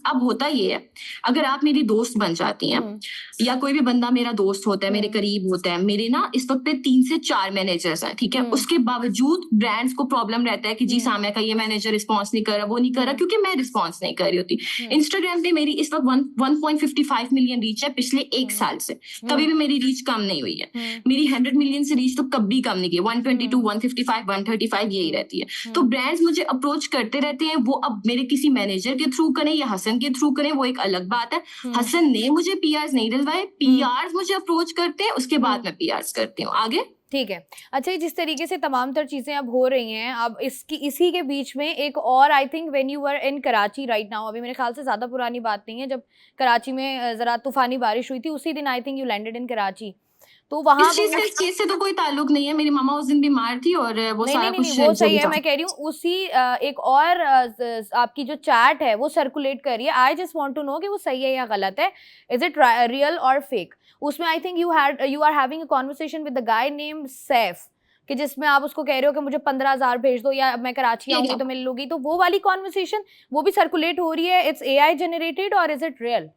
अब होता ये है, अगर आप मेरी दोस्त बन जाती हैं या कोई भी बंदा मेरा दोस्त होता है, मेरे करीब होता है, मेरे ना इस वक्त पे 3 से 4 मैनेजर्स हैं, ठीक है। उसके बावजूद ब्रांड्स को प्रॉब्लम रहता है कि जी सामने का ये मैनेजर रिस्पॉन्स नहीं कर रहा, वो नहीं कर रहा, क्योंकि मैं रिस्पॉन्स नहीं कर रही होती। इंस्टाग्राम पे मेरी इस वक्त 1.55 मिलियन रीच है पिछले 1 साल से। कभी भी मेरी रीच कम नहीं हुई है। मेरी 100 मिलियन से रीच तो कभी कम नहीं की। 122, 155, 135 यही रहती है। तो ब्रांड्स मुझे अप्रोच करते रहते हैं, वो अब मेरे किसी मैनेजर के थ्रू करें या हसन के थ्रू करें, वो एक अलग बात है। हसन ने मुझे पीआर्स नहीं दिलवाए, पीआर्स मुझे अप्रोच करते हैं, उसके बाद मैं पीआर्स करती हूँ। आगे ठीक है। अच्छा, जिस तरीके से तमाम तर चीजें अब हो रही हैं, अब इसी के बीच में एक और, I think when you were in Karachi right now, अभी मेरे ख्याल से ज्यादा पुरानी बात नहीं है, जब कराची में जरा तूफानी बारिश हुई थी, उसी दिन आई think you landed in Karachi. तो वहां इस चीज से तो कोई ताल्लुक नहीं है। मेरी मामा उस दिन बीमार थी और वो सारा कुछ वो सही है। मैं कह रही हूँ उसी एक और आपकी जो चैट है वो सर्कुलेट कर रही है। I just want to know कि वो सही है या गलत है, इज इट रियल और फेक। उसमें I think you are having a conversation with the guy named Saif, कि जिसमें आप उसको कह रहे हो कि मुझे 15,000 भेज दो या मैं कराची आऊंगी तो मिल लूंगी। तो वो वाली कॉन्वर्सेशन वो भी सर्कुलेट हो रही है, इट्स एआई जनरेटेड और इज इट रियल?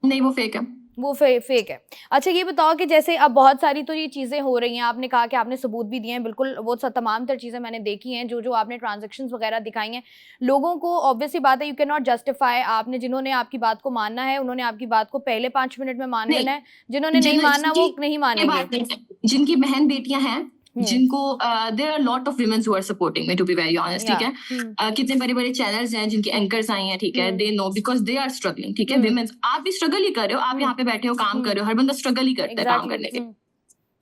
नहीं, वो फेक है। वो फेक है। अच्छा, ये बताओ कि जैसे अब बहुत सारी तो ये चीज़ें हो रही हैं, आपने कहा कि आपने सबूत भी दिए हैं, बिल्कुल वो तमाम तर चीज़ें मैंने देखी हैं, जो आपने ट्रांजैक्शंस वगैरह दिखाई हैं। लोगों को ऑब्वियसली बात है, यू कैन नॉट जस्टिफाई। आपने जिन्होंने आपकी बात को मानना है उन्होंने आपकी बात को पहले 5 मिनट में मान लेना है, जिन्होंने नहीं मानना वो नहीं मानेंगे। जिनकी बहन बेटियां हैं, जिनको there are lot of women who are supporting me, to be very honest, ठीक है। कितने बड़े बड़े चैनल्स हैं जिनकी एंकर्स आई हैं, ठीक है। They know because they are struggling, ठीक है। वुमेन, आप भी स्ट्रगल ही कर रहे हो, आप यहाँ पे बैठे हो काम कर रहे हो, हर बंदा स्ट्रगल ही करता है काम करने के।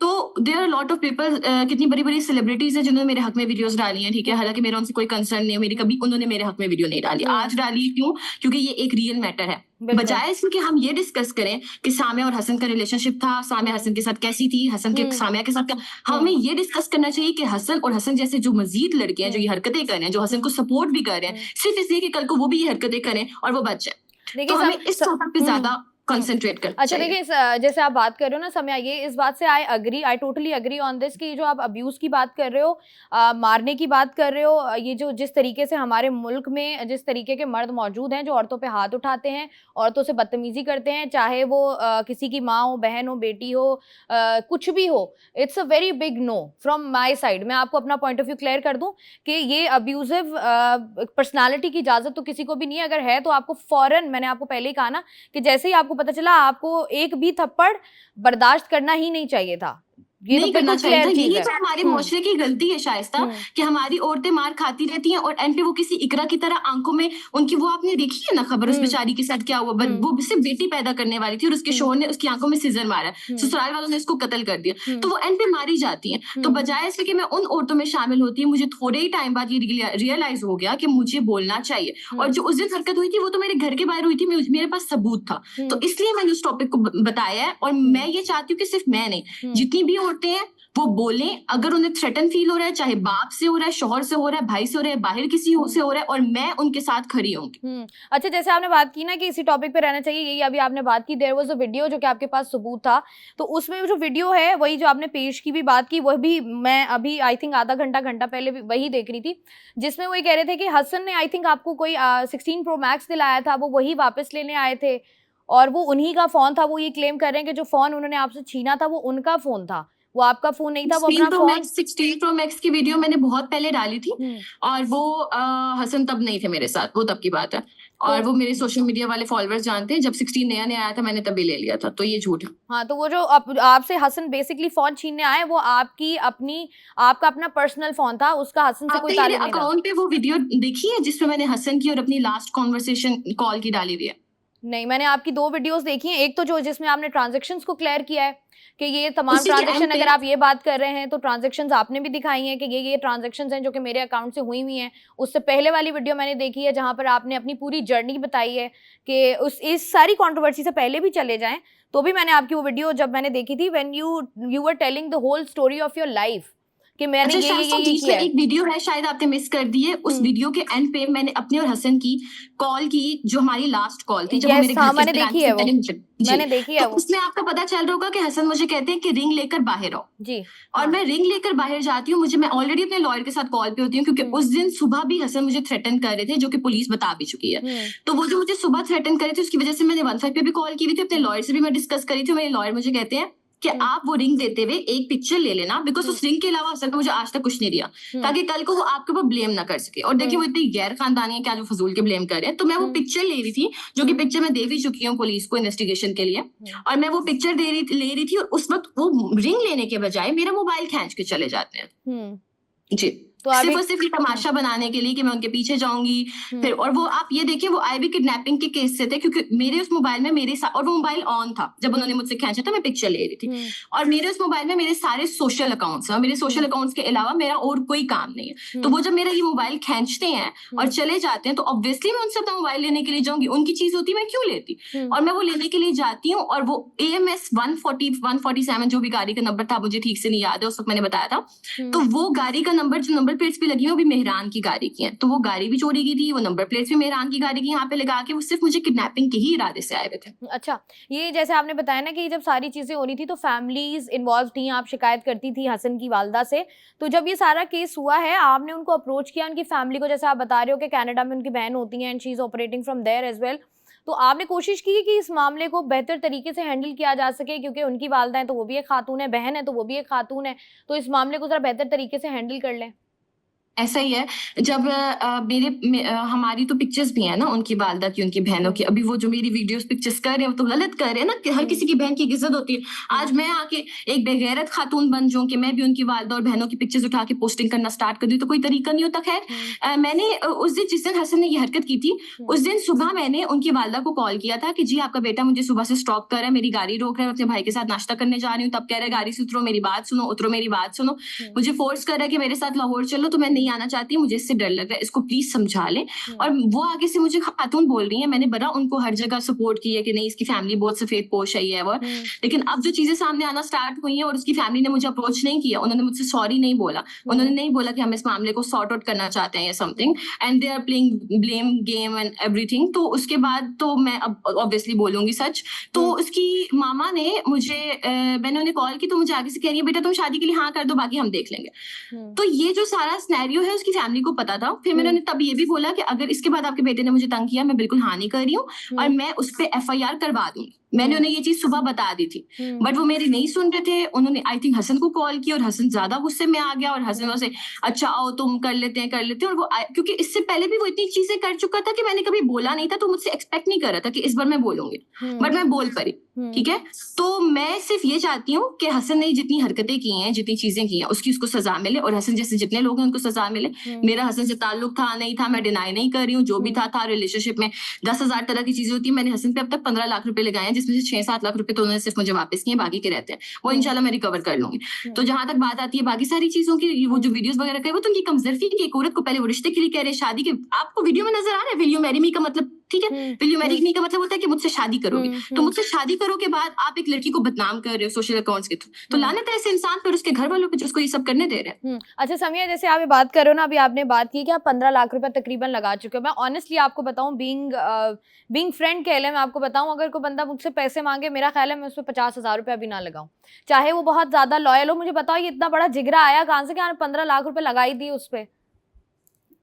तो there are lot of people, कितनी बड़ी बड़ी सेलिब्रिटीज हैं जिन्होंने मेरे हक में वीडियोस डाली हैं, ठीक है। हालांकि मेरा उनसे कोई कंसर्न नहीं है, मेरी कभी उन्होंने मेरे हक में वीडियो नहीं डाली। आज डाली क्यों? क्योंकि ये एक रियल मैटर है। बजाय इसमें कि हम ये डिस्कस करें कि सामिया और हसन का रिलेशनशिप था, सामिया हसन के साथ कैसी थी, हसन के सामिया के साथ क्या, हमें ये डिस्कस करना चाहिए कि हसन और हसन जैसे जो मजीद लड़के हैं जो ये हरकतें कर रहे हैं, जो हसन को सपोर्ट भी कर रहे हैं, सिर्फ इसलिए कि कल को वो भी ये हरकतें करें और वो बच जाए। तो हमें इस टॉपिक पे ज्यादा कंसंट्रेट करना अच्छा चाहिए। देखिए जैसे आप बात कर रहे हो ना समय, ये इस बात से I totally agree on this कि जो आप अब्यूज की बात कर रहे हो, मारने की बात कर रहे हो, ये जो जिस तरीके से हमारे मुल्क में जिस तरीके के मर्द मौजूद हैं जो औरतों पे हाथ उठाते हैं, औरतों से बदतमीजी करते हैं, चाहे वो किसी की माँ हो, बहन हो, बेटी हो, कुछ भी हो, it's a very big know from my side. मैं आपको अपना पॉइंट ऑफ व्यू क्लियर कर दूं कि ये अब्यूजिव पर्सनालिटी की इजाजत तो किसी को भी नहीं है। अगर है तो आपको फौरन, मैंने आपको पहले ही कहा ना कि जैसे ही आपको पता चला, आपको एक भी थप्पड़ बर्दाश्त करना ही नहीं चाहिए था। ये तो नहीं करना बिल्कुल चाहिए था। क्लियर चीज यही है। तो हमारे मुआशरे की गलती है शाइस्ता, कि हमारी औरतें मार खाती रहती हैं और एंड पे वो किसी इकरा की तरह आंखों में उनकी, वो आपने देखी है ना खबर उस बेचारी के साथ क्या हुआ, वो सिर्फ बेटी पैदा करने वाली थी और उसके शोहर ने उसकी आंखों में सिजर मारा, ससुराल वालों ने इसको कत्ल कर दिया, तो वो एंड पे मारी जाती है। तो बजाय इसके कि मैं उन औरतों में शामिल होती है, मुझे थोड़े ही टाइम बाद ये रियलाइज हो गया कि मुझे बोलना चाहिए। और जो उस दिन हरकत हुई थी वो तो मेरे घर के बाहर हुई थी, मेरे पास सबूत था, तो इसलिए मैंने उस टॉपिक को बताया है। और मैं ये चाहती हूँ कि सिर्फ मैं नहीं, जितनी भी औरतें हैं वो बोलें, अगर उन्हें थ्रेटन फील हो रहा है, चाहे बाप से हो रहा है, शौहर से हो रहा है, भाई से हो रहा है, बाहर किसी से हो रहा है, और मैं उनके साथ खड़ी होंगी। अच्छा जैसे आपने बात की ना कि इसी टॉपिक पे रहना चाहिए, यही अभी आपने बात की, देयर वाज अ वीडियो जो कि आपके पास सबूत था, तो उसमें जो वीडियो है वही जो आपने पेश की भी बात की, वह भी मैं अभी आई थिंक आधा घंटा पहले भी वही देख रही थी, जिसमें वो ये कह रहे थे कि हसन ने आई थिंक आपको कोई 16 प्रो मैक्स दिलाया था, वो वही वापस लेने आए थे और वो उन्हीं का फोन था। वो ये क्लेम कर रहे हैं कि जो फोन उन्होंने आपसे छीना था वो उनका फोन था, वो आपका फोन नहीं था, वो अपना फोन। 16 प्रो मैक्स की वीडियो मैंने बहुत पहले डाली थी, और वो हसन तब नहीं थे मेरे साथ, वो तब की बात है। और वो मेरे सोशल मीडिया वाले फॉलोअर्स जानते हैं, जब 16 नया नया आया था मैंने तभी ले लिया था, तो ये झूठ है। हाँ, तो वो जो आपसे हसन बेसिकली फोन छीनने आए, वो आपकी अपनी, आपका अपना पर्सनल फोन था, उसका हसन से कोई आपने मेरे ताल्लुक नहीं था। अकाउंट पे वो वीडियो देखी है जिसमें मैंने हसन की और अपनी लास्ट कॉन्वर्सेशन कॉल की डाली हुई है? नहीं, मैंने आपकी 2 वीडियोस देखी हैं, एक तो जो जिसमें आपने ट्रांज़ैक्शंस को क्लियर किया है कि ये तमाम उसी के एंड ट्रांज़ैक्शन, पे अगर आप ये बात कर रहे हैं तो ट्रांज़ैक्शंस आपने भी दिखाई हैं कि ये ट्रांज़ैक्शंस हैं जो कि मेरे अकाउंट से हुई हुई हैं। उससे पहले वाली वीडियो मैंने देखी है जहाँ पर आपने अपनी पूरी जर्नी बताई है कि इस सारी कंट्रोवर्सी से पहले भी चले जाएँ, तो भी मैंने आपकी वो वीडियो जब मैंने देखी थी, when you were telling the whole story of your life कि मैंने अच्छा शायद ये जिसमें किया है। एक वीडियो है, शायद आपने मिस कर दी है। उस वीडियो के एंड पे मैंने अपने और हसन की कॉल की, जो हमारी लास्ट कॉल थी, जब वो मेरे यस, घर हाँ, के मैंने जाने देखी से है वो, पहले मुझे जी, मैंने देखी है तो वो। उसमें आपको पता चल रहा होगा कि हसन मुझे कहते हैं कि रिंग लेकर बाहर आओ, जी, और हाँ। मैं रिंग लेकर बाहर जाती हूँ। मैं ऑलरेडी अपने लॉयर के साथ कॉल पे होती हूँ, क्योंकि उस दिन सुबह भी हसन मुझे थ्रेटन कर रहे थे, जो कि पुलिस बता भी चुकी है। तो वो जो मुझे सुबह थ्रेटन कर रहे थे, उसकी वजह से मैंने 15 पे भी कॉल की हुई थी, अपने लॉयर से भी मैं डिस्कस करी थी। मेरे लॉयर मुझे कहते हैं कि आप वो रिंग देते हुए एक पिक्चर ले लेना, बिकॉज उस रिंग के अलावा असल में मुझे आज तक कुछ नहीं दिया, ताकि कल को वो आपके ऊपर ब्लेम ना कर सके। और देखिए वो इतनी गैर खानदानी है कि आज वो फजूल के ब्लेम कर रहे हैं। तो मैं वो पिक्चर ले रही थी, जो कि पिक्चर मैं दे भी चुकी हूँ पुलिस को इन्वेस्टिगेशन के लिए, और मैं वो पिक्चर ले रही थी, और उस वक्त वो रिंग लेने के बजाय मेरा मोबाइल खींच के चले जाते हैं जी, तो सिर्फ और सिर्फ ये तमाशा बनाने के लिए कि मैं उनके पीछे जाऊंगी फिर। और वो आप ये देखिए, वो आए भी किडनैपिंग के केस से थे, क्योंकि मेरे उस मोबाइल में मेरे साथ, और वो मोबाइल ऑन था जब उन्होंने मुझसे खींचा था, मैं पिक्चर ले रही थी, और मेरे उस मोबाइल में मेरे सारे सोशल अकाउंट्स हैं, और मेरे सोशल अकाउंट्स के अलावा मेरा और कोई काम नहीं है। तो वो जब मेरा ये मोबाइल खींचते हैं और चले जाते हैं, तो ऑब्वियसली मैं उनसे अपना मोबाइल लेने के लिए जाऊंगी, उनकी चीज होती मैं क्यों लेती। और मैं वो लेने के लिए जाती हूँ, और वो AMS 147 जो भी गाड़ी का नंबर था, मुझे ठीक से नहीं याद है, उस वक्त मैंने बताया था, तो वो गाड़ी का नंबर, जो नंबर प्लेट्स भी लगी है, वो भी मेहरान की गाड़ी की है। तो वो गाड़ी भी चोरी की थी, वो नंबर प्लेट्स भी मेहरान की गाड़ी की यहाँ पे लगा के, वो सिर्फ मुझे किडनैपिंग के ही इरादे से आए हुए थे। अच्छा, ये जैसे आपने बताया ना कि जब सारी चीजें हो रही थी तो फैमिलीज इन्वॉल्व थी, आप शिकायत करती थी हसन की वालदा से, तो जब ये सारा केस हुआ है, आपने उनको अप्रोच किया, उनकी फैमिली को, जैसे आप बता रहे हो कि कनाडा में उनकी बहन होती है and she is operating from there as well, तो आपने कोशिश की कि इस मामले को बेहतर तरीके से हैंडल किया जा सके, क्योंकि उनकी वालदा है तो वो भी एक खातून है, बहन है तो वो भी एक खातून है, तो इस मामले को जरा बेहतर तरीके से हैंडल कर लें। ऐसा ही है, जब हमारी तो पिक्चर्स भी है ना उनकी वालदा की, उनकी बहनों की। अभी वो जो मेरी वीडियोस पिक्चर्स कर रहे हैं, वो तो गलत कर रहे हैं ना, कि हर किसी की बहन की इज्जत होती है। आज मैं आके एक बेगैरत खातून बन जाऊं कि मैं भी उनकी वालदा और बहनों की पिक्चर्स उठा के पोस्टिंग करना स्टार्ट कर दी, तो कोई तरीका नहीं होता। खैर मैंने उस दिन, जिस दिन हसन ने ये हरकत की थी, उस दिन सुबह मैंने उनकी वालदा को कॉल किया था कि जी आपका बेटा मुझे सुबह से स्टॉक कर रहा है, मेरी गाड़ी रोक रहा है, मैं अपने भाई के साथ नाश्ता करने जा रही हूँ, तब कह रहा है गाड़ी से उतरो, मेरी बात सुनो, उतरो, मेरी बात सुनो, मुझे फोर्स कर रहा है कि मेरे साथ लाहौर चलो, तो मैं नहीं नहीं आना चाहती, मुझे इससे डर लग रहा है, इसको प्लीज समझा लें। और वो आगे से मुझे खातून बोल रही है, मैंने बड़ा उनको हर जगह सपोर्ट किया कि नहीं इसकी फैमिली बहुत सफेद पोश है, ये है वो। लेकिन अब जो चीजें सामने आना स्टार्ट हुई है और उसकी फैमिली ने मुझे अप्रोच नहीं किया, उन्होंने मुझसे सॉरी नहीं बोला, उन्होंने नहीं बोला कि हम इस मामले को सॉर्ट आउट करना चाहते हैं या something, and they are playing blame game and everything. तो उसके बाद तो मैं अब ऑब्वियसली बोलूंगी सच। तो उसकी मामा ने मुझे मैंने उन्हें कॉल की तो मुझे आगे से कह रही है बेटा तुम शादी के लिए हाँ कर दो, बाकी हम देख लेंगे। तो ये जो सारा सिनेरियो है उसकी फैमिली को पता था। फिर मैंने तब ये भी बोला कि अगर इसके बाद आपके बेटे ने मुझे तंग किया, मैं बिल्कुल हाँ नहीं कर रही हूँ और मैं उस पर FIR करवा दूंगी। मैंने उन्हें ये चीज सुबह बता दी थी, बट वो मेरी नहीं सुन रहे थे। उन्होंने आई थिंक हसन को कॉल किया और हसन ज्यादा गुस्से में आ गया और हसन से अच्छा आओ तुम कर लेते हैं और वो क्योंकि इससे पहले भी वो इतनी चीजें कर चुका था कि मैंने कभी बोला नहीं था, तो मुझसे एक्सपेक्ट नहीं कर रहा था कि इस बार मैं बोलूंगी, बट मैं बोल पड़ी। ठीक है, तो मैं सिर्फ ये चाहती हूँ कि हसन ने जितनी हरकतें की हैं, जितनी चीजें की हैं, उसकी उसको सजा मिले और हसन जैसे जितने लोग हैं उनको सजा मिले। मेरा हसन से ताल्लुक था नहीं था, मैं डिनाई नहीं कर रही हूँ, जो भी था रिलेशनशिप में 10,000 तरह की चीजें होती है। मैंने हसन पे अब तक 15 लाख रुपए लगाए हैं, जिसमें से 6-7 लाख रुपए तो उन्होंने सिर्फ मुझे वापस किए, बाकी के रहते हैं वो इंशाल्लाह मैं रिकवर कर लूंगी। तो जहां तक बात आती है बाकी सारी चीजों की, वो जो वीडियोस वगैरह करे वो तो उनकी कमजोरी की, एक औरत को पहले वो रिश्ते के लिए कह रहे हैं, शादी के आपको वीडियो में नजर आ रहा है विल यू मैरी मी का मतलब, ठीक है, विल यू मैरी मी का मतलब होता है कि मुझसे शादी करोगे। तो मुझसे शादी करो के बाद आप एक लड़की को बदनाम कर रहे हो सोशल अकाउंट्स के थ्रू, तो लानत है ऐसे इंसान पर, उसके घर वालों पे जो उसको ये सब करने दे रहे हैं। अच्छा समिया, जैसे आप ये बात कर रहे हो ना, अभी आपने बात की कि आप 15 लाख रुपए तकरीबन लगा चुके हो। मैं ऑनेस्टली आपको बताऊं, बीइंग फ्रेंड कह ले, मैं आपको बताऊं, अगर कोई बंदा मुझसे पैसे मांगे, मेरा ख्याल है मैं उस पर 50,000 रुपये अभी ना लगाऊं, चाहे वो बहुत ज्यादा लॉयल हो। मुझे बताओ ये इतना बड़ा जिगरा आया कहां से कि आपने 15 लाख रुपए लगा ही दिए उस पर?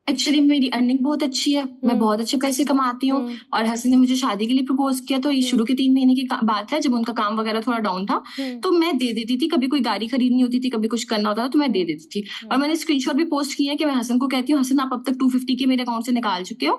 एक्चुअली मेरी अर्निंग बहुत अच्छी है, मैं बहुत अच्छे पैसे कमाती हूँ और हसन ने मुझे शादी के लिए प्रपोज किया। तो ये शुरू के 3 महीने की बात है, जब उनका काम वगैरह थोड़ा डाउन था, तो मैं दे देती थी। कभी कोई गाड़ी खरीदनी होती थी, कभी कुछ करना होता था, तो मैं दे देती थी। और मैंने स्क्रीनशॉट भी पोस्ट किया कि मैं हसन को कहती हूँ हसन आप अब तक 250 के मेरे अकाउंट से निकाल चुके हो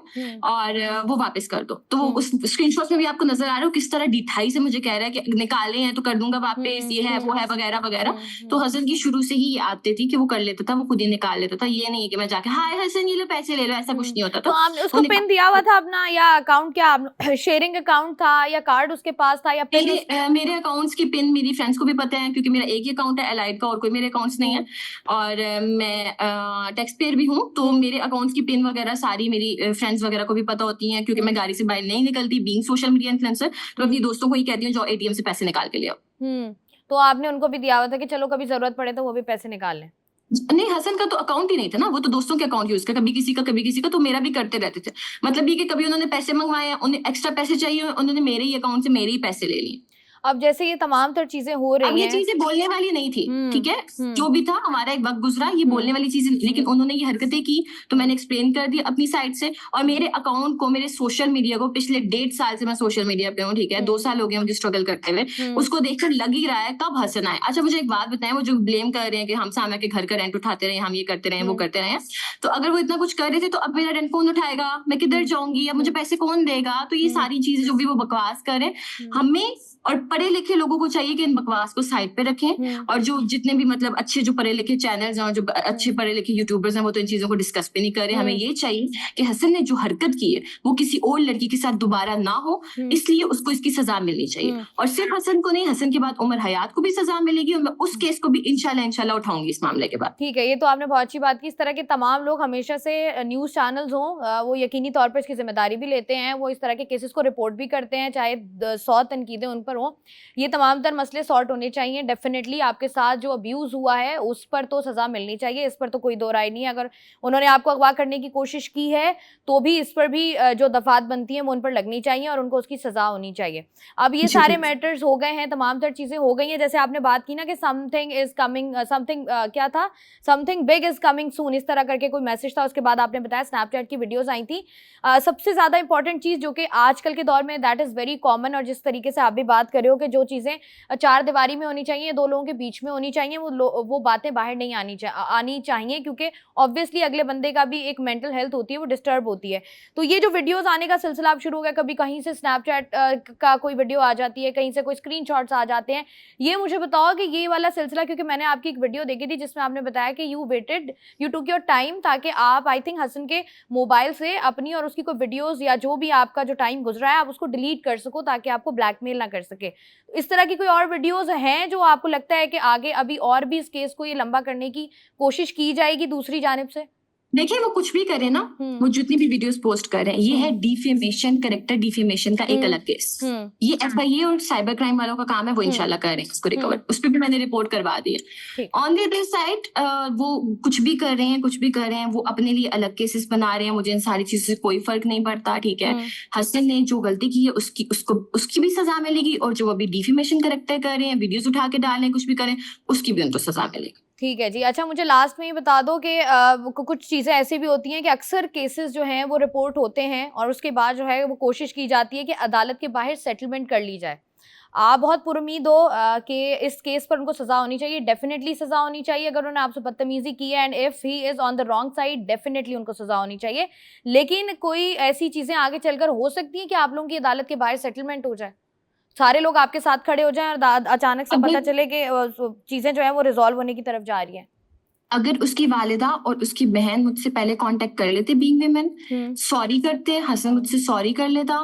और वो वापस कर दो। तो वो उस स्क्रीनशॉट में भी आपको नजर आ रहा हो किस तरह डिठाई से मुझे कह रहा है कि निकाले हैं तो कर दूंगा वापस, ये है वो है वगैरह वगैरह। तो हसन की शुरू से ही ये आदतें थी कि वो कर लेता था, वो खुद ही निकाल लेता था। ये नहीं है कि मैं जाके हाय हसन ये लो पैसे ले लो, ऐसा कुछ नहीं होता। तो आपने उसको पिन दिया हुआ था अपना, या अकाउंट क्या शेयरिंग अकाउंट था, या कार्ड उसके पास था, या पिन? मेरे अकाउंट्स की पिन मेरी फ्रेंड्स को भी पता है, क्योंकि मेरा एक ही अकाउंट है एलाइड का, और कोई मेरे अकाउंट्स नहीं है। और मैं टैक्स पेयर भी हूँ, तो मेरे अकाउंट्स की पिन वगैरह सारी मेरी फ्रेंड्स वगैरह को भी पता होती हैं, क्योंकि मैं गाड़ी से बाहर नहीं निकलती बीइंग सोशल मीडिया इन्फ्लुएंसर। तो अपनी दोस्तों को ही कहती हूँ जो ATM से पैसे निकाल के ले आओ। तो आपने उनको भी दिया हुआ था कि चलो कभी जरूरत पड़े तो वो भी पैसे निकाल लें? नहीं, हसन का तो अकाउंट ही नहीं था ना, वो तो दोस्तों के अकाउंट यूज कर, कभी किसी का कभी किसी का, तो मेरा भी करते रहते थे। मतलब ये कि कभी उन्होंने पैसे मंगवाए, उन्हें एक्स्ट्रा पैसे चाहिए, उन्होंने मेरे ही अकाउंट से मेरे ही पैसे ले लिए। अब जैसे ये तमाम तर चीजें हो अब रही ये हैं, चीजें बोलने वाली नहीं थी, ठीक है, जो भी था हमारा एक वक्त गुजरा, ये बोलने वाली चीजें, लेकिन उन्होंने ये हरकतें की तो मैंने एक्सप्लेन कर दिया अपनी साइड से। और मेरे अकाउंट को, मेरे सोशल मीडिया को, पिछले 1.5 साल से मैं सोशल मीडिया पे हूँ, ठीक है, 2 साल हो गए मुझे स्ट्रगल करते हुए, उसको देखकर लग ही रहा है कब हसन आए। अच्छा मुझे एक बात बताएं, वो जो ब्लेम कर रहे हैं कि हम सामने के घर का रेंट उठाते रहे, हम ये करते रहे, वो करते रहे, तो अगर वो इतना कुछ कर रहे थे तो अब मेरा रेंट कौन उठाएगा, मैं किधर जाऊंगी, अब मुझे पैसे कौन देगा? तो ये सारी चीजें जो भी वो बकवास कर रहे हैं, हमें और पढ़े लिखे लोगों को चाहिए कि इन बकवास को साइड पे रखें। और जो जितने भी मतलब अच्छे जो पढ़े लिखे चैनल्स हैं और जो अच्छे पढ़े लिखे यूट्यूबर्स हैं, वो तो इन चीजों को डिस्कस भी नहीं कर रहे। हमें ये चाहिए कि हसन ने जो हरकत की है वो किसी और लड़की के साथ दोबारा ना हो, इसलिए उसको इसकी सजा मिलनी चाहिए। और सिर्फ हसन को नहीं, हसन के बाद उमर हयात को भी सजा मिलेगी, और मैं उस केस को भी इंशाल्लाह उठाऊंगी इस मामले के बाद। ठीक है, ये तो आपने बहुत अच्छी बात की। इस तरह के तमाम लोग हमेशा से न्यूज चैनल्स हों, वो यकीनी तौर पर इसकी जिम्मेदारी भी लेते हैं, वो इस तरह के केसेस को रिपोर्ट भी करते हैं, चाहे 100 तनकीदें उन पर हों। ये तमाम तर मसले सॉर्ट होने चाहिए। डेफिनेटली आपके साथ जो अब्यूज़ हुआ है उस पर तो सज़ा मिलनी चाहिए, इस पर तो कोई दो राय नहीं है। अगर उन्होंने आपको अगवा करने की कोशिश की है तो भी इस पर भी जो दफात बनती हैं वो उन पर लगनी चाहिए और उनको उसकी सज़ा होनी चाहिए। अब ये सारे मैटर्स हो गए हैं, तमाम तर चीज़ें हो गई हैं। जैसे आपने बात की ना कि समथिंग इज़ कमिंग, समथिंग क्या था, something big is coming soon, इस तरह करके कोई मैसेज था। उसके बाद आपने बताया स्नैपचैट की वीडियोज़ आई थी। सबसे ज़्यादा इंपॉर्टेंट चीज़ जो कि आजकल के दौर में दैट इज़ वेरी कॉमन, और जिस तरीके से आप भी बात कर रहे हो कि जो चीज़ें 4 दीवारी में होनी चाहिए, 2 लोगों के बीच में होनी चाहिए, वो बातें बाहर नहीं आनी चाहिए, क्योंकि ऑब्वियसली अगले बंदे का भी एक मेंटल हेल्थ होती है, वो डिस्टर्ब होती है। तो ये जो वीडियोस आने का सिलसिला अब शुरू हो गया, कभी कहीं से स्नैपचैट का कोई वीडियो आ जाती है, कहीं से कोई स्क्रीनशॉट्स आ जाते हैं। ये मुझे बताओ कि ये वाला सिलसिला, क्योंकि मैंने आपकी एक वीडियो देखी थी जिसमें आपने बताया कि यू टुक योर टाइम, ताकि आप आई थिंक हसन के मोबाइल से अपनी और उसकी कोई वीडियोस या जो भी आपका जो टाइम गुजरा है आप उसको डिलीट कर सको, ताकि आपको ब्लैकमेल ना कर सके। इस तरह की कोई और वीडियोस हैं जो आपको लगता है कि आगे अभी और भी इस केस को ये लंबा करने की कोशिश की जाएगी दूसरी जानिब से? देखिए वो कुछ भी करे ना, वो जितनी भी वीडियोस पोस्ट कर रहे हैं, ये है डिफेमेशन, कैरेक्टर डिफेमेशन का एक अलग केस। ये एफआईए और साइबर क्राइम वालों का काम है, वो इंशाल्लाह कर रहे हैं इसको रिकवर। उस पर भी मैंने रिपोर्ट करवा दी है। ऑन द अदर साइड वो कुछ भी कर रहे हैं, कुछ भी कर रहे हैं, वो अपने लिए अलग केसेस बना रहे हैं, मुझे इन सारी चीजों से कोई फर्क नहीं पड़ता, ठीक है। हसन ने जो गलती की है उसकी भी सजा मिलेगी, और जो अभी डिफेमेशन कैरेक्टर कर रहे हैं, वीडियोस उठा के डाल रहे हैं, कुछ भी करें, उसकी भी उनको सजा मिलेगी। ठीक है जी। अच्छा, मुझे लास्ट में ये बता दो कि कुछ चीज़ें ऐसी भी होती हैं कि अक्सर केसेस जो हैं वो रिपोर्ट होते हैं और उसके बाद जो है वो कोशिश की जाती है कि अदालत के बाहर सेटलमेंट कर ली जाए। आप बहुत पुरुमीद हो कि इस केस पर उनको सज़ा होनी चाहिए, डेफिनेटली सज़ा होनी चाहिए। अगर उन्होंने आपसे बदतमीज़ी की है and if he is on the wrong side, definitely उनको सज़ा होनी चाहिए। लेकिन कोई ऐसी चीज़ें आगे चलकर हो सकती हैं कि आप लोगों की अदालत के बाहर सेटलमेंट हो जाए, सारे लोग आपके साथ खड़े हो जाएं और अचानक से पता चले कि चीजें जो है वो रिजॉल्व होने की तरफ जा रही हैं। अगर उसकी वालिदा और उसकी बहन मुझसे पहले कांटेक्ट कर लेते बीइंग विमेन, सॉरी करते, हसन मुझसे सॉरी कर लेता,